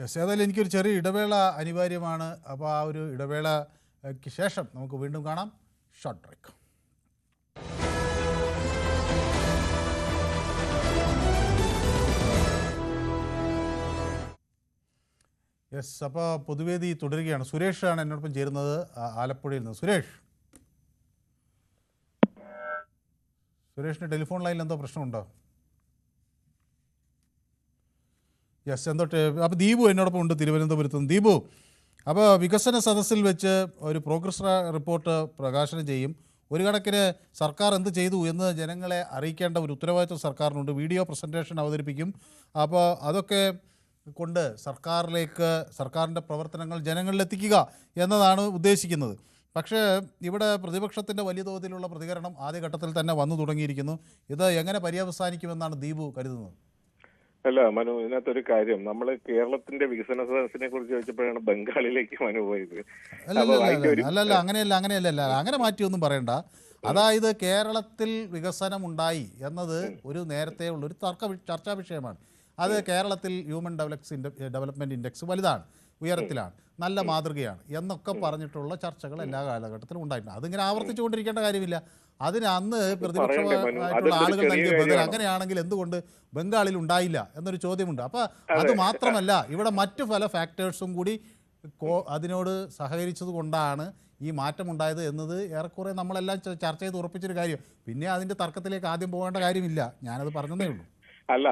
ഏതായാലും എനിക്കൊരു ചെറിയ ഇടവേള അനിവാര്യമാണ്. അപ്പോൾ ആ ഒരു ഇടവേളയ്ക്ക് ശേഷം നമുക്ക് വീണ്ടും കാണാം. Short break. യെസ്, അപ്പോൾ പൊതുവേദി തുടരുകയാണ്. സുരേഷാണ് എന്നോടൊപ്പം ചേരുന്നത് ആലപ്പുഴയിൽ നിന്ന്. സുരേഷിന് ടെലിഫോൺ ലൈനിൽ എന്തോ പ്രശ്നമുണ്ടോ? യെസ്, അപ്പോൾ ദീപു എന്നോടൊപ്പം ഉണ്ട് തിരുവനന്തപുരത്ത് നിന്ന്. ദീപു, അപ്പോൾ വികസന സദസ്സിൽ വെച്ച് ഒരു പ്രോഗ്രസ് റിപ്പോർട്ട് പ്രകാശനം ചെയ്യും. ഒരു കണക്കിന് സർക്കാർ എന്ത് ചെയ്തു എന്ന് ജനങ്ങളെ അറിയിക്കേണ്ട ഒരു ഉത്തരവാദിത്വം സർക്കാരിനുണ്ട്. വീഡിയോ പ്രസൻറ്റേഷൻ അവതരിപ്പിക്കും. അപ്പോൾ അതൊക്കെ കൊണ്ട് സർക്കാരിൻ്റെ പ്രവർത്തനങ്ങൾ ജനങ്ങളിലെത്തിക്കുക എന്നതാണ് ഉദ്ദേശിക്കുന്നത്. പക്ഷേ ഇവിടെ പ്രതിപക്ഷത്തിൻ്റെ വലിയ തോതിലുള്ള പ്രതികരണം ആദ്യഘട്ടത്തിൽ തന്നെ വന്നു തുടങ്ങിയിരിക്കുന്നു. ഇത് എങ്ങനെ പര്യവസാനിക്കുമെന്നാണ് ദീപു കരുതുന്നത്? അല്ല മനു, ഇതിനകത്തൊരു കാര്യം, നമ്മൾ കേരളത്തിന്റെ വികസന സദസ്സിനെ കുറിച്ച് ചോദിച്ചപ്പോഴാണ് ബംഗാളിലേക്ക് മനു പോയത്. അല്ലല്ല, അങ്ങനെയല്ല, അങ്ങനെ മാറ്റിയൊന്നും പറയണ്ട. അതായത് കേരളത്തിൽ വികസനമുണ്ടായി എന്നത് ഒരു നേരത്തെ ഉള്ള ഒരു ചർച്ചാ വിഷയമാണ്. അത് കേരളത്തിൽ ഹ്യൂമൻ ഡെവലപ്മെൻറ്റ് ഇൻഡെക്സ് വലുതാണ്, ഉയരത്തിലാണ്, നല്ല മാതൃകയാണ് എന്നൊക്കെ പറഞ്ഞിട്ടുള്ള ചർച്ചകൾ എല്ലാ കാലഘട്ടത്തിലും ഉണ്ടായിട്ടുണ്ട്. അതിങ്ങനെ ആവർത്തിച്ചുകൊണ്ടിരിക്കേണ്ട കാര്യമില്ല. അതിന് അന്ന് പ്രതിപക്ഷമായിട്ടുള്ള ആളുകൾ നൽകിയ ബദൽ അങ്ങനെയാണെങ്കിൽ എന്തുകൊണ്ട് ബംഗാളിൽ ഉണ്ടായില്ല എന്നൊരു ചോദ്യമുണ്ട്. അപ്പോൾ അത് മാത്രമല്ല, ഇവിടെ മറ്റു പല ഫാക്ടേഴ്സും കൂടി അതിനോട് സഹകരിച്ചത് കൊണ്ടാണ് ഈ മാറ്റമുണ്ടായത് എന്നത് ഏറെക്കുറെ നമ്മളെല്ലാം ചർച്ച ചെയ്ത് ഉറപ്പിച്ചൊരു കാര്യം. പിന്നെ അതിൻ്റെ തർക്കത്തിലേക്ക് ആദ്യം പോകേണ്ട കാര്യമില്ല, ഞാനത് പറഞ്ഞതേ ഉള്ളൂ. അല്ല,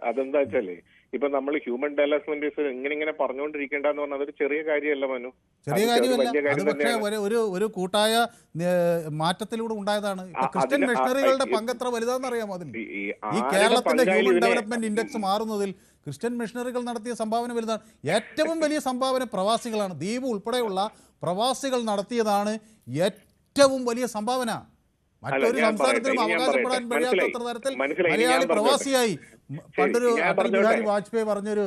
അതെന്താ വെച്ചാലേ, ഇപ്പൊ നമ്മൾ ഹ്യൂമൻ ഡെവലപ്മെന്റ് ഇങ്ങനെ പറഞ്ഞുകൊണ്ടിരിക്കേണ്ടെന്ന് പറഞ്ഞാൽ അതൊരു ചെറിയ കാര്യമല്ല മനു. ചെറിയ കാര്യമല്ല, അത് പക്ഷേ ഒരു കൂട്ടായ മാറ്റത്തിലൂടെ ഉണ്ടായതാണ്. ക്രിസ്ത്യൻ മിഷണറികളുടെ പങ്ക് എത്ര വലുതാണെന്ന് അറിയാമോ അതിൽ? ഈ കേരളത്തിന്റെ ഹ്യൂമൻ ഡെവലപ്മെന്റ് ഇൻഡെക്സ് മാറുന്നതിൽ ക്രിസ്ത്യൻ മിഷണറികൾ നടത്തിയ സംഭാവന വലുതാണ്. ഏറ്റവും വലിയ സംഭാവന പ്രവാസികളാണ്. ദ്വീപ് ഉൾപ്പെടെയുള്ള പ്രവാസികൾ നടത്തിയതാണ് ഏറ്റവും വലിയ സംഭാവന. മറ്റൊരു സംസ്ഥാനത്തിനും അവകാശപ്പെടാൻ കഴിയാത്തത്ര തരത്തിൽ മലയാളി പ്രവാസിയായി. പണ്ടൊരു അടൽ ബിഹാരി വാജ്പേയി പറഞ്ഞൊരു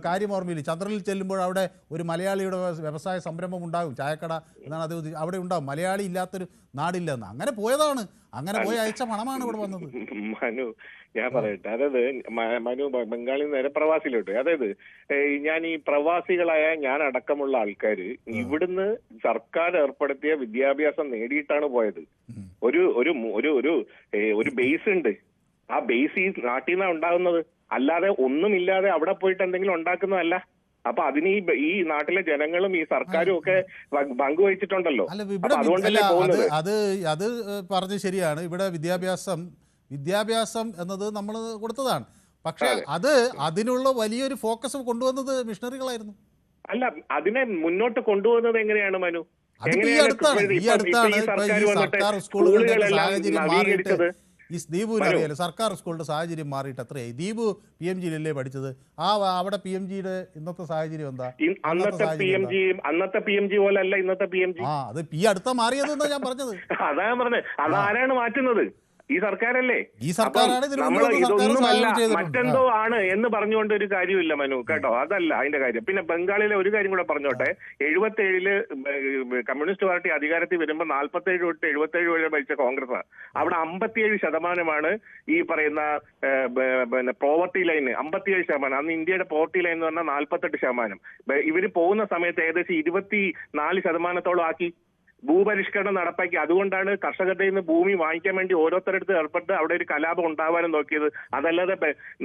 കാര്യം ഓർമ്മയില്ല, ചന്ദ്രനിൽ ചെല്ലുമ്പോൾ അവിടെ ഒരു മലയാളിയുടെ വ്യവസായ സംരംഭം ഉണ്ടാകും, ചായക്കട എന്നാണ് അത്, അവിടെ ഉണ്ടാകും, മലയാളി ഇല്ലാത്തൊരു നാടില്ലെന്ന്. അങ്ങനെ പോയതാണ്, അങ്ങനെ പോയി അയച്ച പണമാണ് ഇവിടെ വന്നത്. മനു, ഞാൻ പറയട്ടെ, അതായത് മനു ബംഗാളിൽ നേരെ പ്രവാസിയിലോട്ട്, അതായത് ഞാൻ ഈ പ്രവാസികളായ ഞാൻ അടക്കമുള്ള ആൾക്കാർ ഇവിടുന്ന് സർക്കാർ ഏർപ്പെടുത്തിയ വിദ്യാഭ്യാസം നേടിയിട്ടാണ് പോയത്. ഒരു ബേസ് ഉണ്ട്. ആ ബേസ് ഈ നാട്ടിൽ നിന്നാണ് ഉണ്ടാകുന്നത്, അല്ലാതെ ഒന്നുമില്ലാതെ അവിടെ പോയിട്ട് എന്തെങ്കിലും ഉണ്ടാക്കുന്നതല്ല. അപ്പൊ അതിന് ഈ നാട്ടിലെ ജനങ്ങളും ഈ സർക്കാരും ഒക്കെ പങ്കുവഹിച്ചിട്ടുണ്ടല്ലോ. അതുകൊണ്ടല്ലേ പോകുന്നത്. അത് പറഞ്ഞത് ശരിയാണ്. ഇവിടെ വിദ്യാഭ്യാസം എന്നത് നമ്മൾ കൊടുത്തതാണ്. പക്ഷെ അതിനുള്ള വലിയൊരു ഫോക്കസ് കൊണ്ടുവന്നത് മിഷണറികളായിരുന്നു. അല്ല, അതിനെ മുന്നോട്ട് കൊണ്ടുപോകുന്നത് എങ്ങനെയാണ് മനു? ഈ അടുത്താണ് സർക്കാർ സ്കൂളുകളുടെ സാഹചര്യം മാറിയിട്ട്, ഈ ദീപുവിന് അറിയാലോ, സർക്കാർ സ്കൂളിന്റെ സാഹചര്യം മാറിയിട്ട് എത്രയായി. ദീപു PMGയിലല്ലേ പഠിച്ചത്? അവിടെ PMGയുടെ ഇന്നത്തെ സാഹചര്യം എന്താ? അന്നത്തെ PMG പോലെ അല്ല ഇന്നത്തെ PMG. അത് ഈ അടുത്ത മാറിയതെന്നാ ഞാൻ പറഞ്ഞത്. അതാ പറഞ്ഞത്, അതാരാണ് മാറ്റുന്നത്? ഈ സർക്കാരല്ലേ. നമ്മൾ ഇതൊന്നുമല്ല മറ്റെന്തോ ആണ് എന്ന് പറഞ്ഞുകൊണ്ട് ഒരു കാര്യമില്ല മനു, കേട്ടോ. അതല്ല അതിന്റെ കാര്യം. പിന്നെ ബംഗാളിലെ ഒരു കാര്യം കൂടെ പറഞ്ഞോട്ടെ. 77 കമ്മ്യൂണിസ്റ്റ് പാർട്ടി അധികാരത്തിൽ വരുമ്പോൾ 47 തൊട്ട് 77 വരെ ഭരിച്ച കോൺഗ്രസ്, അവിടെ 57% ഈ പറയുന്ന പോവർട്ടി ലൈന്. 57%. അന്ന് ഇന്ത്യയുടെ പോവർട്ടി ലൈൻ എന്ന് പറഞ്ഞാൽ 48%. ഇവര് പോകുന്ന സമയത്ത് ഏകദേശം 24% ആക്കി. ഭൂപരിഷ്കരണം നടപ്പാക്കി. അതുകൊണ്ടാണ് കർഷകരുടെ നിന്ന് ഭൂമി വാങ്ങിക്കാൻ വേണ്ടി ഓരോരുത്തരടുത്ത് ഏർപ്പെട്ട് അവിടെ ഒരു കലാപം ഉണ്ടാവാനും നോക്കിയത്. അതല്ലാതെ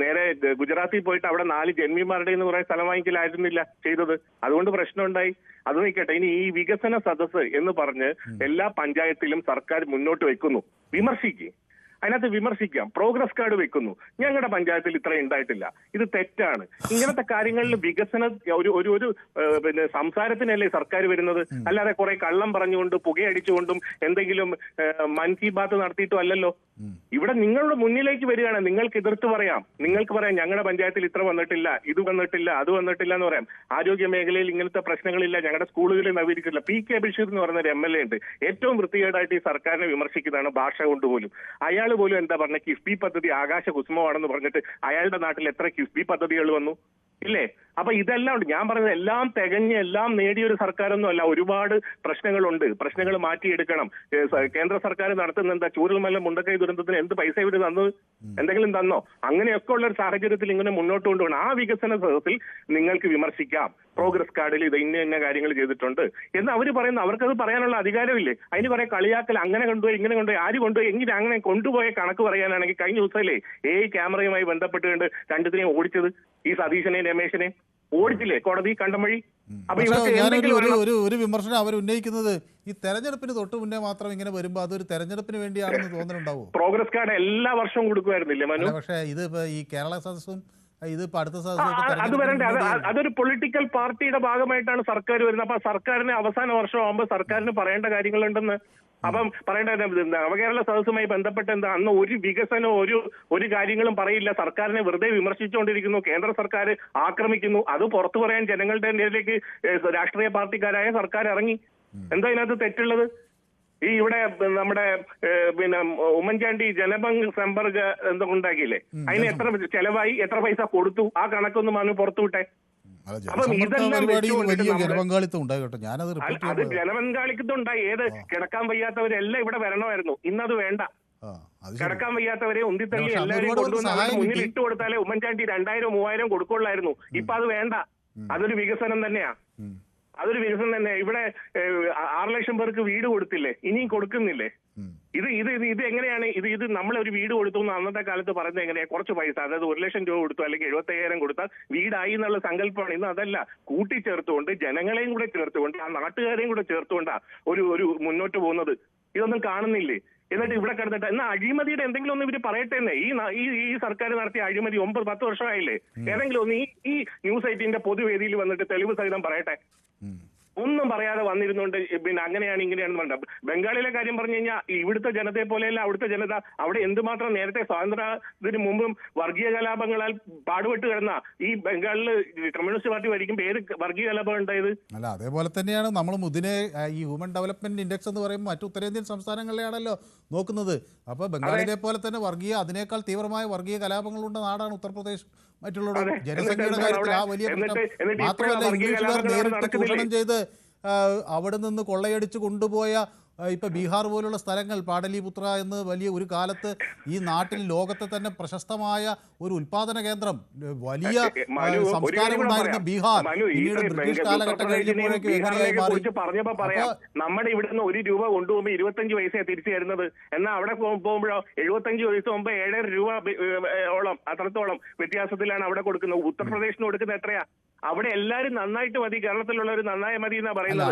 നേരെ ഗുജറാത്തിൽ പോയിട്ട് അവിടെ 4 ജന്മിമാരുടെ നിന്ന് കുറെ സ്ഥലം വാങ്ങിക്കലായിരുന്നില്ല ചെയ്തത്. അതുകൊണ്ട് പ്രശ്നമുണ്ടായി. അത് നിൽക്കട്ടെ. ഇനി ഈ വികസന സദസ്സ് എന്ന് പറഞ്ഞ് എല്ലാ പഞ്ചായത്തിലും സർക്കാർ മുന്നോട്ട് വെക്കുന്നു. വിമർശിക്കുക, അതിനകത്ത് വിമർശിക്കാം. പ്രോഗ്രസ് കാർഡ് വെക്കുന്നു, ഞങ്ങളുടെ പഞ്ചായത്തിൽ ഇത്ര ഉണ്ടായിട്ടില്ല, ഇത് തെറ്റാണ്. ഇങ്ങനത്തെ കാര്യങ്ങളിൽ വികസന ഒരു പിന്നെ സംസാരത്തിനല്ലേ സർക്കാർ വരുന്നത്, അല്ലാതെ കുറെ കള്ളം പറഞ്ഞുകൊണ്ട് പുകയടിച്ചുകൊണ്ടും എന്തെങ്കിലും മൻ കി ബാത്ത് നടത്തിയിട്ടും അല്ലല്ലോ. ഇവിടെ നിങ്ങളുടെ മുന്നിലേക്ക് വരികയാണ്. നിങ്ങൾക്ക് എതിർത്ത് പറയാം, നിങ്ങൾക്ക് പറയാം ഞങ്ങളുടെ പഞ്ചായത്തിൽ ഇത്ര വന്നിട്ടില്ല, ഇത് വന്നിട്ടില്ല, അത് വന്നിട്ടില്ല എന്ന് പറയാം. ആരോഗ്യ മേഖലയിൽ ഇങ്ങനത്തെ പ്രശ്നങ്ങളില്ല, ഞങ്ങളുടെ സ്കൂളുകളിൽ നവീകരിച്ചില്ല. PK ബഷീർ എന്ന് പറയുന്ന ഒരു MLA ഉണ്ട്, ഏറ്റവും വൃത്തികേടായിട്ട് ഈ സർക്കാരിനെ വിമർശിക്കുന്നതാണ് ഭാഷ കൊണ്ടുപോലും. അയാൾ പോലും എന്താ പറഞ്ഞ കിഫ്ബി പദ്ധതി ആകാശ കുസുമമാണെന്ന് പറഞ്ഞിട്ട് അയാളുടെ നാട്ടിൽ എത്ര കിഫ്ബി പദ്ധതികൾ വന്നു ഇല്ലേ? അപ്പൊ ഇതെല്ലാം ഉണ്ട്. ഞാൻ പറഞ്ഞത് എല്ലാം തികഞ്ഞ് എല്ലാം നേടിയൊരു സർക്കാരൊന്നും അല്ല. ഒരുപാട് പ്രശ്നങ്ങളുണ്ട്. പ്രശ്നങ്ങൾ മാറ്റിയെടുക്കണം. കേന്ദ്ര സർക്കാർ നടത്തുന്ന എന്താ ചൂരൽമല മുണ്ടക്കൈ ദുരന്തത്തിന് എന്ത് പൈസ ഇവര് തന്നത്? എന്തെങ്കിലും തന്നോ? അങ്ങനെയൊക്കെ ഉള്ള ഒരു സാഹചര്യത്തിൽ ഇങ്ങനെ മുന്നോട്ട് കൊണ്ടുപോകണം. ആ വികസന സദസ്സിൽ നിങ്ങൾക്ക് വിമർശിക്കാം. പ്രോഗ്രസ് കാർഡിൽ ഇത് ഇന്ന കാര്യങ്ങൾ ചെയ്തിട്ടുണ്ട് എന്ന് അവർ പറയുന്നു. അവർക്കത് പറയാനുള്ള അധികാരമില്ലേ? അതിന് കുറെ കളിയാക്കൽ, അങ്ങനെ കൊണ്ടുപോയി ഇങ്ങനെ കൊണ്ടുപോയി, ആര് കൊണ്ടുപോയി, എങ്ങനെ അങ്ങനെ കൊണ്ടുപോയ കണക്ക് പറയാനാണെങ്കിൽ കഴിഞ്ഞ ദിവസമല്ലേ ക്യാമറയുമായി ബന്ധപ്പെട്ടുകൊണ്ട് രണ്ടുത്തിനെയും ഓടിച്ചത്, ഈ സതീശനെ രമേശനെ ഓടിച്ചില്ലേ കോടതി കണ്ടം വഴി. അപ്പൊ ഒരു വിമർശനം അവർ ഉന്നയിക്കുന്നത് ഈ തെരഞ്ഞെടുപ്പിന് തൊട്ട് മുന്നേ മാത്രം ഇങ്ങനെ വരുമ്പോ അതൊരു തെരഞ്ഞെടുപ്പിന് വേണ്ടിയാണെന്ന് തോന്നുന്നുണ്ടാവും. പ്രോഗ്രസ് കാർഡ് എല്ലാ വർഷവും കൊടുക്കുമായിരുന്നില്ലേ മനു? പക്ഷേ ഇത് ഈ കേരള സദസ്സും ഇതിപ്പോ അടുത്ത അത് വരണ്ടേ? അതൊരു പൊളിറ്റിക്കൽ പാർട്ടിയുടെ ഭാഗമായിട്ടാണ് സർക്കാർ വരുന്നത്. അപ്പൊ സർക്കാരിന് അവസാന വർഷം ആകുമ്പോൾ സർക്കാരിന് പറയേണ്ട കാര്യങ്ങളുണ്ടെന്ന്. അപ്പം പറയേണ്ട നവകേരള സദസ്സുമായി ബന്ധപ്പെട്ട് എന്താ അന്ന് ഒരു വികസനവും ഒരു കാര്യങ്ങളും പറയില്ല. സർക്കാരിനെ വെറുതെ വിമർശിച്ചുകൊണ്ടിരിക്കുന്നു. കേന്ദ്ര സർക്കാർ ആക്രമിക്കുന്നു. അത് പുറത്തു പറയാൻ ജനങ്ങളുടെ ഇടയിലേക്ക് രാഷ്ട്രീയ പാർട്ടിക്കാരായ സർക്കാർ ഇറങ്ങി. എന്താ ഇതിനകത്ത് തെറ്റുള്ളത്? ഈ ഇവിടെ നമ്മുടെ പിന്നെ ഉമ്മൻചാണ്ടി ജനബങ്ക് സമ്പർക്ക എന്തൊക്കെ ഉണ്ടാക്കിയില്ലേ, അതിന് എത്ര ചെലവായി, എത്ര പൈസ കൊടുത്തു, ആ കണക്കൊന്നും മനു പുറത്തു വിട്ടെ. അപ്പം ഇതെല്ലാം അത് ജനപങ്കാളിത്തം ഉണ്ടായി. ഏത് കിടക്കാൻ വയ്യാത്തവരെല്ലാം ഇവിടെ വരണമായിരുന്നു. ഇന്നത് വേണ്ട. കിടക്കാൻ വയ്യാത്തവരെ ഉന്തിത്തള്ളി എല്ലാവരെയും കൊണ്ടുവന്ന് മുന്നിൽ ഇട്ട് കൊടുത്താലേ ഉമ്മൻചാണ്ടി 2000-3000 കൊടുക്കുള്ളായിരുന്നു. ഇപ്പൊ അത് വേണ്ട. അതൊരു വികസനം തന്നെയാ. അതൊരു വികസനം തന്നെ. ഇവിടെ 6 ലക്ഷം പേർക്ക് വീട് കൊടുത്തില്ലേ, ഇനിയും കൊടുക്കുന്നില്ലേ? ഇത് എങ്ങനെയാണ്? ഇത് നമ്മളൊരു വീട് കൊടുത്തു എന്ന് അന്നത്തെ കാലത്ത് പറയുന്നത് എങ്ങനെയാ? കുറച്ച് പൈസ, അതായത് 1 ലക്ഷം രൂപ കൊടുത്തു അല്ലെങ്കിൽ 75,000 കൊടുത്താൽ വീടായി എന്നുള്ള സങ്കല്പമാണ്. ഇന്ന് അതല്ല. കൂട്ടിച്ചേർത്തുകൊണ്ട് ജനങ്ങളെയും കൂടെ ചേർത്തുകൊണ്ട് ആ നാട്ടുകാരെയും കൂടെ ചേർത്തുകൊണ്ടാ ഒരു മുന്നോട്ട് പോകുന്നത്. ഇതൊന്നും കാണുന്നില്ലേ? എന്നിട്ട് ഇവിടെ കിടന്നിട്ട് എന്നാ അഴിമതിയുടെ എന്തെങ്കിലും ഒന്ന് ഇവര് പറയട്ടെ തന്നെ. ഈ സർക്കാർ നടത്തിയ അഴിമതി 9-10 വർഷമായില്ലേ? ഏതെങ്കിലും ഒന്ന് ഈ ന്യൂസ് 18 പൊതുവേദിയിൽ വന്നിട്ട് തെളിവ് സഹിതം പറയട്ടെ. ഒന്നും പറയാതെ വന്നിരുന്നുകൊണ്ട് പിന്നെ അങ്ങനെയാണ് ഇങ്ങനെയാണെന്ന് പറഞ്ഞത്. ബംഗാളിലെ കാര്യം പറഞ്ഞു കഴിഞ്ഞാൽ ഇവിടുത്തെ ജനതയെ പോലെയല്ല അവിടുത്തെ ജനത. അവിടെ എന്തുമാത്രം നേരത്തെ സ്വാതന്ത്ര്യത്തിന് മുമ്പും വർഗീയ കലാപങ്ങളാൽ പാടുപെട്ട് കിടന്ന ഈ ബംഗാളിൽ കമ്മ്യൂണിസ്റ്റ് പാർട്ടി ഭരിക്കുമ്പോൾ ഏത് വർഗീയ കലാപം ഉണ്ടായത്? അല്ല, അതേപോലെ തന്നെയാണ് നമ്മളും ഇതിനെ ഈ ഹ്യൂമൻ ഡെവലപ്മെന്റ് ഇൻഡെക്സ് എന്ന് പറയുമ്പോൾ മറ്റു ഉത്തരേന്ത്യൻ സംസ്ഥാനങ്ങളിലാണല്ലോ നോക്കുന്നത്. അപ്പോൾ ബംഗാളിലെ പോലെ തന്നെ അതിനേക്കാൾ തീവ്രമായ വർഗീയ കലാപങ്ങളുള്ള നാടാണ് ഉത്തർപ്രദേശ്. മറ്റുള്ള ജനസംഖ്യയുടെ കാര്യത്തിൽ ആ വലിയ പ്രശ്നം മാത്രമല്ല, ഇംഗ്ലീഷുകാർ നേരിട്ട് ചൂഷണം ചെയ്ത് അവിടെ നിന്ന് കൊള്ളയടിച്ച് കൊണ്ടുപോയ ഇപ്പൊ ബീഹാർ പോലുള്ള സ്ഥലങ്ങൾ, പാടലിപുത്ര എന്ന് വലിയ ഒരു കാലത്ത് ഈ നാട്ടിൽ ലോകത്തെ തന്നെ പ്രശസ്തമായ ഒരു ഉൽപാദന കേന്ദ്രം, വലിയ സംസ്കാരമുണ്ടായിരുന്ന ബീഹാർ പിന്നീട് ബ്രിട്ടീഷ് കാലഘട്ടം കഴിഞ്ഞപ്പോഴേക്കും എങ്ങനെയായി മാറി? പറഞ്ഞപ്പോ പറയാം, നമ്മുടെ ഇവിടുന്ന് 1 രൂപ കൊണ്ടുപോകുമ്പോൾ 25 പൈസയാണ് തിരിച്ചു തരുന്നത്. എന്നാൽ അവിടെ പോകുമ്പോഴോ 75 പൈസ മുമ്പ് 7.5 രൂപ ഓളം അത്രത്തോളം വ്യത്യാസത്തിലാണ് അവിടെ കൊടുക്കുന്നത്. ഉത്തർപ്രദേശിന് കൊടുക്കുന്നത് എത്രയാ? അവിടെ എല്ലാരും നന്നായിട്ട് മതി, കേരളത്തിലുള്ളവർ നന്നായി മതി എന്നാ പറയുന്നത്.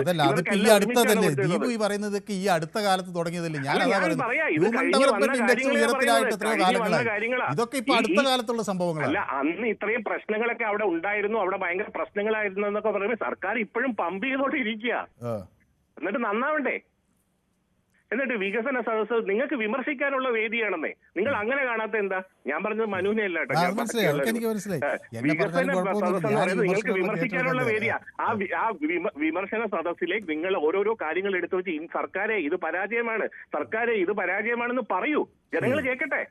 ഈ അടുത്ത കാലത്ത് തുടങ്ങിയതല്ലേ? ഞാൻ ഹ്യൂമൻ ഡെവലപ്മെന്റ് ഇൻഡെക്സ് ഉയരത്തിലായിട്ട് എത്രയോ കാലങ്ങളായി. ഇതൊക്കെ ഇപ്പൊ അടുത്ത കാലത്തുള്ള സംഭവങ്ങളല്ല. അന്ന് ഇത്രയും പ്രശ്നങ്ങളൊക്കെ അവിടെ ഉണ്ടായിരുന്നു, അവിടെ ഭയങ്കര പ്രശ്നങ്ങളായിരുന്നു എന്നൊക്കെ പറയുമ്പോൾ സർക്കാർ ഇപ്പോഴും പമ്പ് ചെയ്തോണ്ട് ഇരിക്കുക. എന്നിട്ട് നന്നാവണ്ടേ? എന്നിട്ട് വികസന സദസ്സ് നിങ്ങൾക്ക് വിമർശിക്കാനുള്ള വേദിയാണെന്നേ. നിങ്ങൾ അങ്ങനെ കാണാത്ത എന്താ? ഞാൻ പറഞ്ഞത് മനുവിനെ അല്ല കേട്ടോ. വികസന സദസ്സ് എന്ന് പറയുന്നത് നിങ്ങൾക്ക് വിമർശിക്കാനുള്ള വേദിയാ. ആ വിമർശന സദസ്സിലേക്ക് നിങ്ങൾ ഓരോരോ കാര്യങ്ങൾ എടുത്തു വെച്ച് സർക്കാരെ ഇത് പരാജയമാണ്, സർക്കാരെ ഇത് പരാജയമാണെന്ന് പറയൂ, ജനങ്ങൾ കേൾക്കട്ടെ.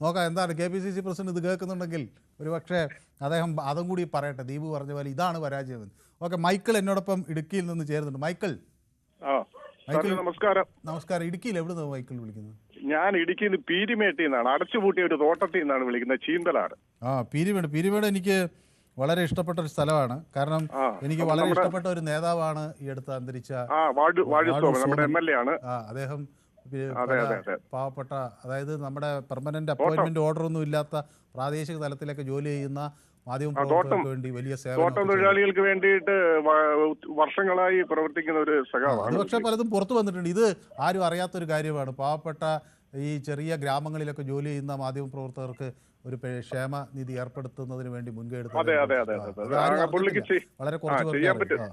നോക്കാം എന്താണ് KPCC പ്രസിഡന്റ് ഇത് കേൾക്കുന്നുണ്ടെങ്കിൽ ഒരുപക്ഷെ അദ്ദേഹം അതും കൂടി പറയട്ടെ. ദീപു പറഞ്ഞ പോലെ ഇതാണ് പരാജയം. ഓക്കെ, മൈക്കിൾ എന്നോടൊപ്പം ഇടുക്കിയിൽ നിന്ന് ചേരുന്നുണ്ട്. മൈക്കിൾ. നമസ്കാരം. നമസ്കാരം. ഇടുക്കിയിൽ എവിടെ മൈക്കിൾ വിളിക്കുന്നത്? ഞാൻ ഇടുക്കിയിൽ നിന്ന് പീരിമേട്ടിൽ നിന്നാണ്, അടച്ചുപൂട്ടിയ ഒരു തോട്ടത്തിൽ നിന്നാണ് വിളിക്കുന്നത്, ചീന്തലാണ്. പീരിമേട് എനിക്ക് വളരെ ഇഷ്ടപ്പെട്ട ഒരു സ്ഥലമാണ്. കാരണം എനിക്ക് വളരെ ഇഷ്ടപ്പെട്ട ഒരു നേതാവാണ് ഈ അടുത്ത് അന്തരിച്ച അദ്ദേഹം. പാവപ്പെട്ട, അതായത് നമ്മുടെ പെർമനന്റ് അപ്പോയിന്റ്മെന്റ് ഓർഡർ ഒന്നും ഇല്ലാത്ത പ്രാദേശിക തലത്തിലൊക്കെ ജോലി ചെയ്യുന്ന മാധ്യമപ്രവർത്തകർക്ക് വേണ്ടി വലിയ തോട്ടം തൊഴിലാളികൾക്ക് വേണ്ടിയിട്ട് വർഷങ്ങളായി പ്രവർത്തിക്കുന്ന ഒരു സഖാവാണ്. അത് പക്ഷേ പലതും പുറത്തു വന്നിട്ടുണ്ട്. ഇത് ആരും അറിയാത്തൊരു കാര്യമാണ്. പാവപ്പെട്ട ഈ ചെറിയ ഗ്രാമങ്ങളിലൊക്കെ ജോലി ചെയ്യുന്ന മാധ്യമപ്രവർത്തകർക്ക് ഒരു ക്ഷേമ നിധി ഏർപ്പെടുത്തുന്നതിന് വേണ്ടി മുൻകൈ എടുത്തു. വളരെ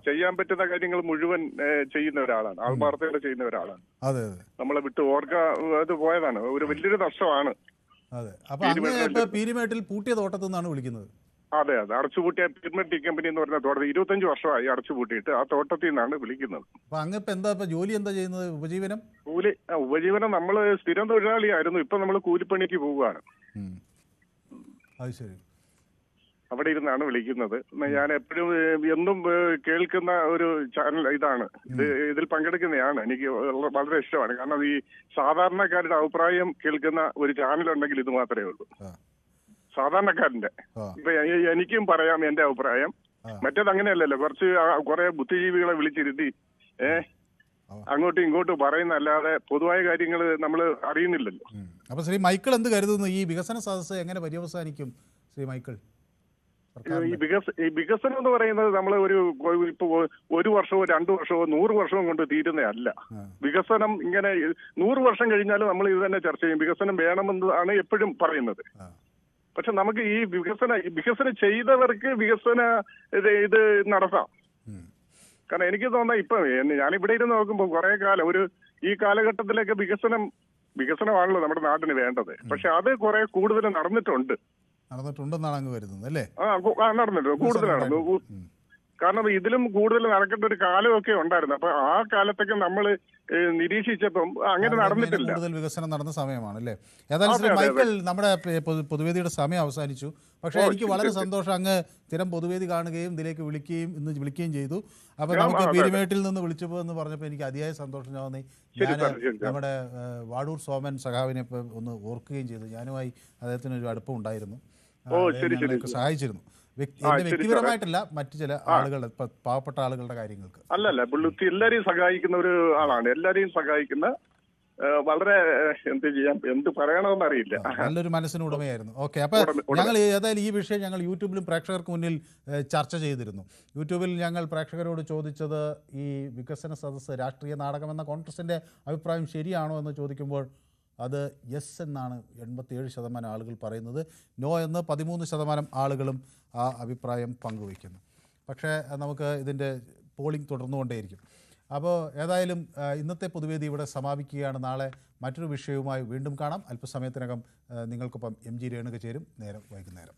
ചെയ്യാൻ പറ്റുന്ന കാര്യങ്ങൾ മുഴുവൻ ചെയ്യുന്ന ഒരാളാണ്, ആത്മാർത്ഥതയോടെ ചെയ്യുന്ന ഒരാളാണ്. അതെ അതെ, നമ്മളെ വിട്ട് അത് പോയതാണ്, ഒരു വലിയൊരു നഷ്ടമാണ്. അതെ. അപ്പൊ പീരിമേട്ടിൽ പൂട്ടിയ തോട്ടത്തിൽ നിന്നാണ് വിളിക്കുന്നത്. അതെ അതെ, അടച്ചുപൂട്ടിയ പീരിമേട്ട് ടീ കമ്പനി എന്ന് പറഞ്ഞ തോട്ടത്തിൽ 25 വർഷമായി അടച്ചുപൂട്ടിയിട്ട് ആ തോട്ടത്തിൽ നിന്നാണ് വിളിക്കുന്നത്. അപ്പൊ അങ്ങ് എന്താ ജോലി എന്താ ചെയ്യുന്നത്? ഉപജീവനം? ഉപജീവനം നമ്മള് സ്ഥിരം തൊഴിലാളിയായിരുന്നു, ഇപ്പൊ നമ്മൾ കൂലിപ്പണിക്ക് പോവുകയാണ്. അത് ശരി. അവിടെ ഇരുന്നാണ് വിളിക്കുന്നത്. ഞാൻ എപ്പോഴും എന്നും കേൾക്കുന്ന ഒരു ചാനൽ ഇതാണ്, ഇതിൽ പങ്കെടുക്കുന്നതാണ്. എനിക്ക് വളരെ ഇഷ്ടമാണ്. കാരണം ഈ സാധാരണക്കാരുടെ അഭിപ്രായം കേൾക്കുന്ന ഒരു ചാനൽ ഉണ്ടെങ്കിൽ ഇത് മാത്രമേ ഉള്ളൂ, സാധാരണക്കാരന്റെ. ഇപ്പൊ എനിക്കും പറയാം എന്റെ അഭിപ്രായം. മറ്റേത് അങ്ങനെയല്ലല്ലോ, കുറെ ബുദ്ധിജീവികളെ വിളിച്ചിരുത്തി അങ്ങോട്ടും ഇങ്ങോട്ടും പറയുന്നല്ലാതെ പൊതുവായ കാര്യങ്ങൾ നമ്മൾ അറിയുന്നില്ലല്ലോ. അപ്പൊ ശ്രീ മൈക്കിൾ എന്ത് കരുതുന്നു? ഈ വികസന സദസ്സ് എങ്ങനെ പര്യവസാനിക്കും ശ്രീ മൈക്കിൾ? ഈ വികസനം എന്ന് പറയുന്നത് നമ്മൾ ഇപ്പൊ 1 വർഷമോ 2 വർഷമോ 100 വർഷവും കൊണ്ട് തീരുന്നതല്ല. വികസനം ഇങ്ങനെ 100 വർഷം കഴിഞ്ഞാലും നമ്മൾ ഇത് തന്നെ ചർച്ച ചെയ്യും. വികസനം വേണമെന്നാണ് എപ്പോഴും പറയുന്നത്. പക്ഷെ നമുക്ക് ഈ വികസനം ചെയ്തവർക്ക് വികസന ഇത് നടത്താം. കാരണം എനിക്ക് തോന്നുന്നത് ഇപ്പൊ ഞാനിവിടെ ഇരുന്ന് നോക്കുമ്പോൾ കുറെ കാലം ഈ കാലഘട്ടത്തിലേക്ക് വികസനമാണല്ലോ നമ്മുടെ നാട്ടിന് വേണ്ടത്. പക്ഷെ അത് കുറെ കൂടുതൽ നടന്നിട്ടുണ്ടെന്നാണ് അങ്ങ് വരുന്നത് അല്ലേ? നടന്നിട്ടുണ്ട്, കൂടുതൽ നടന്നു. കാരണം ഇതിലും കൂടുതൽ നടക്കേണ്ട ഒരു കാലമൊക്കെ ഉണ്ടായിരുന്നു. അപ്പൊ ആ കാലത്തൊക്കെ നമ്മൾ നിരീക്ഷിച്ചപ്പം അങ്ങനെ നടന്നിട്ടില്ല. കൂടുതൽ വികസനം നടന്ന സമയമാണ് അല്ലേ? ഏതായാലും ശ്രീ മൈക്കിൾ, നമ്മുടെ പൊതുവേദിയുടെ സമയം അവസാനിച്ചു. പക്ഷേ എനിക്ക് വളരെ സന്തോഷം, അങ്ങ് സ്ഥിരം പൊതുവേദി കാണുകയും ഇതിലേക്ക് ഇന്ന് വിളിക്കുകയും ചെയ്തു. അപ്പൊ നമുക്ക് പീരിമേട്ടിൽ നിന്ന് വിളിച്ചപ്പോൾ എന്ന് പറഞ്ഞപ്പോൾ എനിക്ക് അതിയായ സന്തോഷം തോന്നി. ഞാൻ നമ്മുടെ വാടൂർ സോമൻ സഖാവിനെ ഒന്ന് ഓർക്കുകയും ചെയ്തു. ഞാനുമായി അദ്ദേഹത്തിന് ഒരു അടുപ്പം ഉണ്ടായിരുന്നു, സഹായിച്ചിരുന്നു. എന്റെ വ്യക്തിപരമായിട്ടല്ല, മറ്റു ചില ആളുകളുടെ, പാവപ്പെട്ട ആളുകളുടെ കാര്യങ്ങൾക്ക്. അല്ലല്ല, എല്ലാരെയും സഹായിക്കുന്ന ഒരു ആളാണ്, എല്ലാരെയും സഹായിക്കുന്ന, വളരെ എന്ത് പറയണമെന്ന് അറിയില്ല, നല്ലൊരു മനസ്സിന് ഉടമയായിരുന്നു. ഓക്കെ, അപ്പൊ ഞങ്ങൾ ഏതായാലും ഈ വിഷയം ഞങ്ങൾ യൂട്യൂബിലും പ്രേക്ഷകർക്ക് മുന്നിൽ ചർച്ച ചെയ്തിരുന്നു. യൂട്യൂബിൽ ഞങ്ങൾ പ്രേക്ഷകരോട് ചോദിച്ചത്, ഈ വികസന സദസ്സ് രാഷ്ട്രീയ നാടകമെന്ന കോൺഗ്രസിന്റെ അഭിപ്രായം ശരിയാണോ എന്ന് ചോദിക്കുമ്പോൾ അത് യെസ് എന്നാണ് 87% ആളുകൾ പറയുന്നത്. നോ എന്ന് 13% ആളുകളും ആ അഭിപ്രായം പങ്കുവയ്ക്കുന്നു. പക്ഷേ നമുക്ക് ഇതിൻ്റെ പോളിംഗ് തുടർന്നുകൊണ്ടേയിരിക്കും. അപ്പോൾ ഏതായാലും ഇന്നത്തെ പൊതുവേദി ഇവിടെ സമാപിക്കുകയാണ്. നാളെ മറ്റൊരു വിഷയവുമായി വീണ്ടും കാണാം. അല്പസമയത്തിനകം നിങ്ങൾക്കൊപ്പം MG രേണുക ചേരും. വൈകുന്നേരം.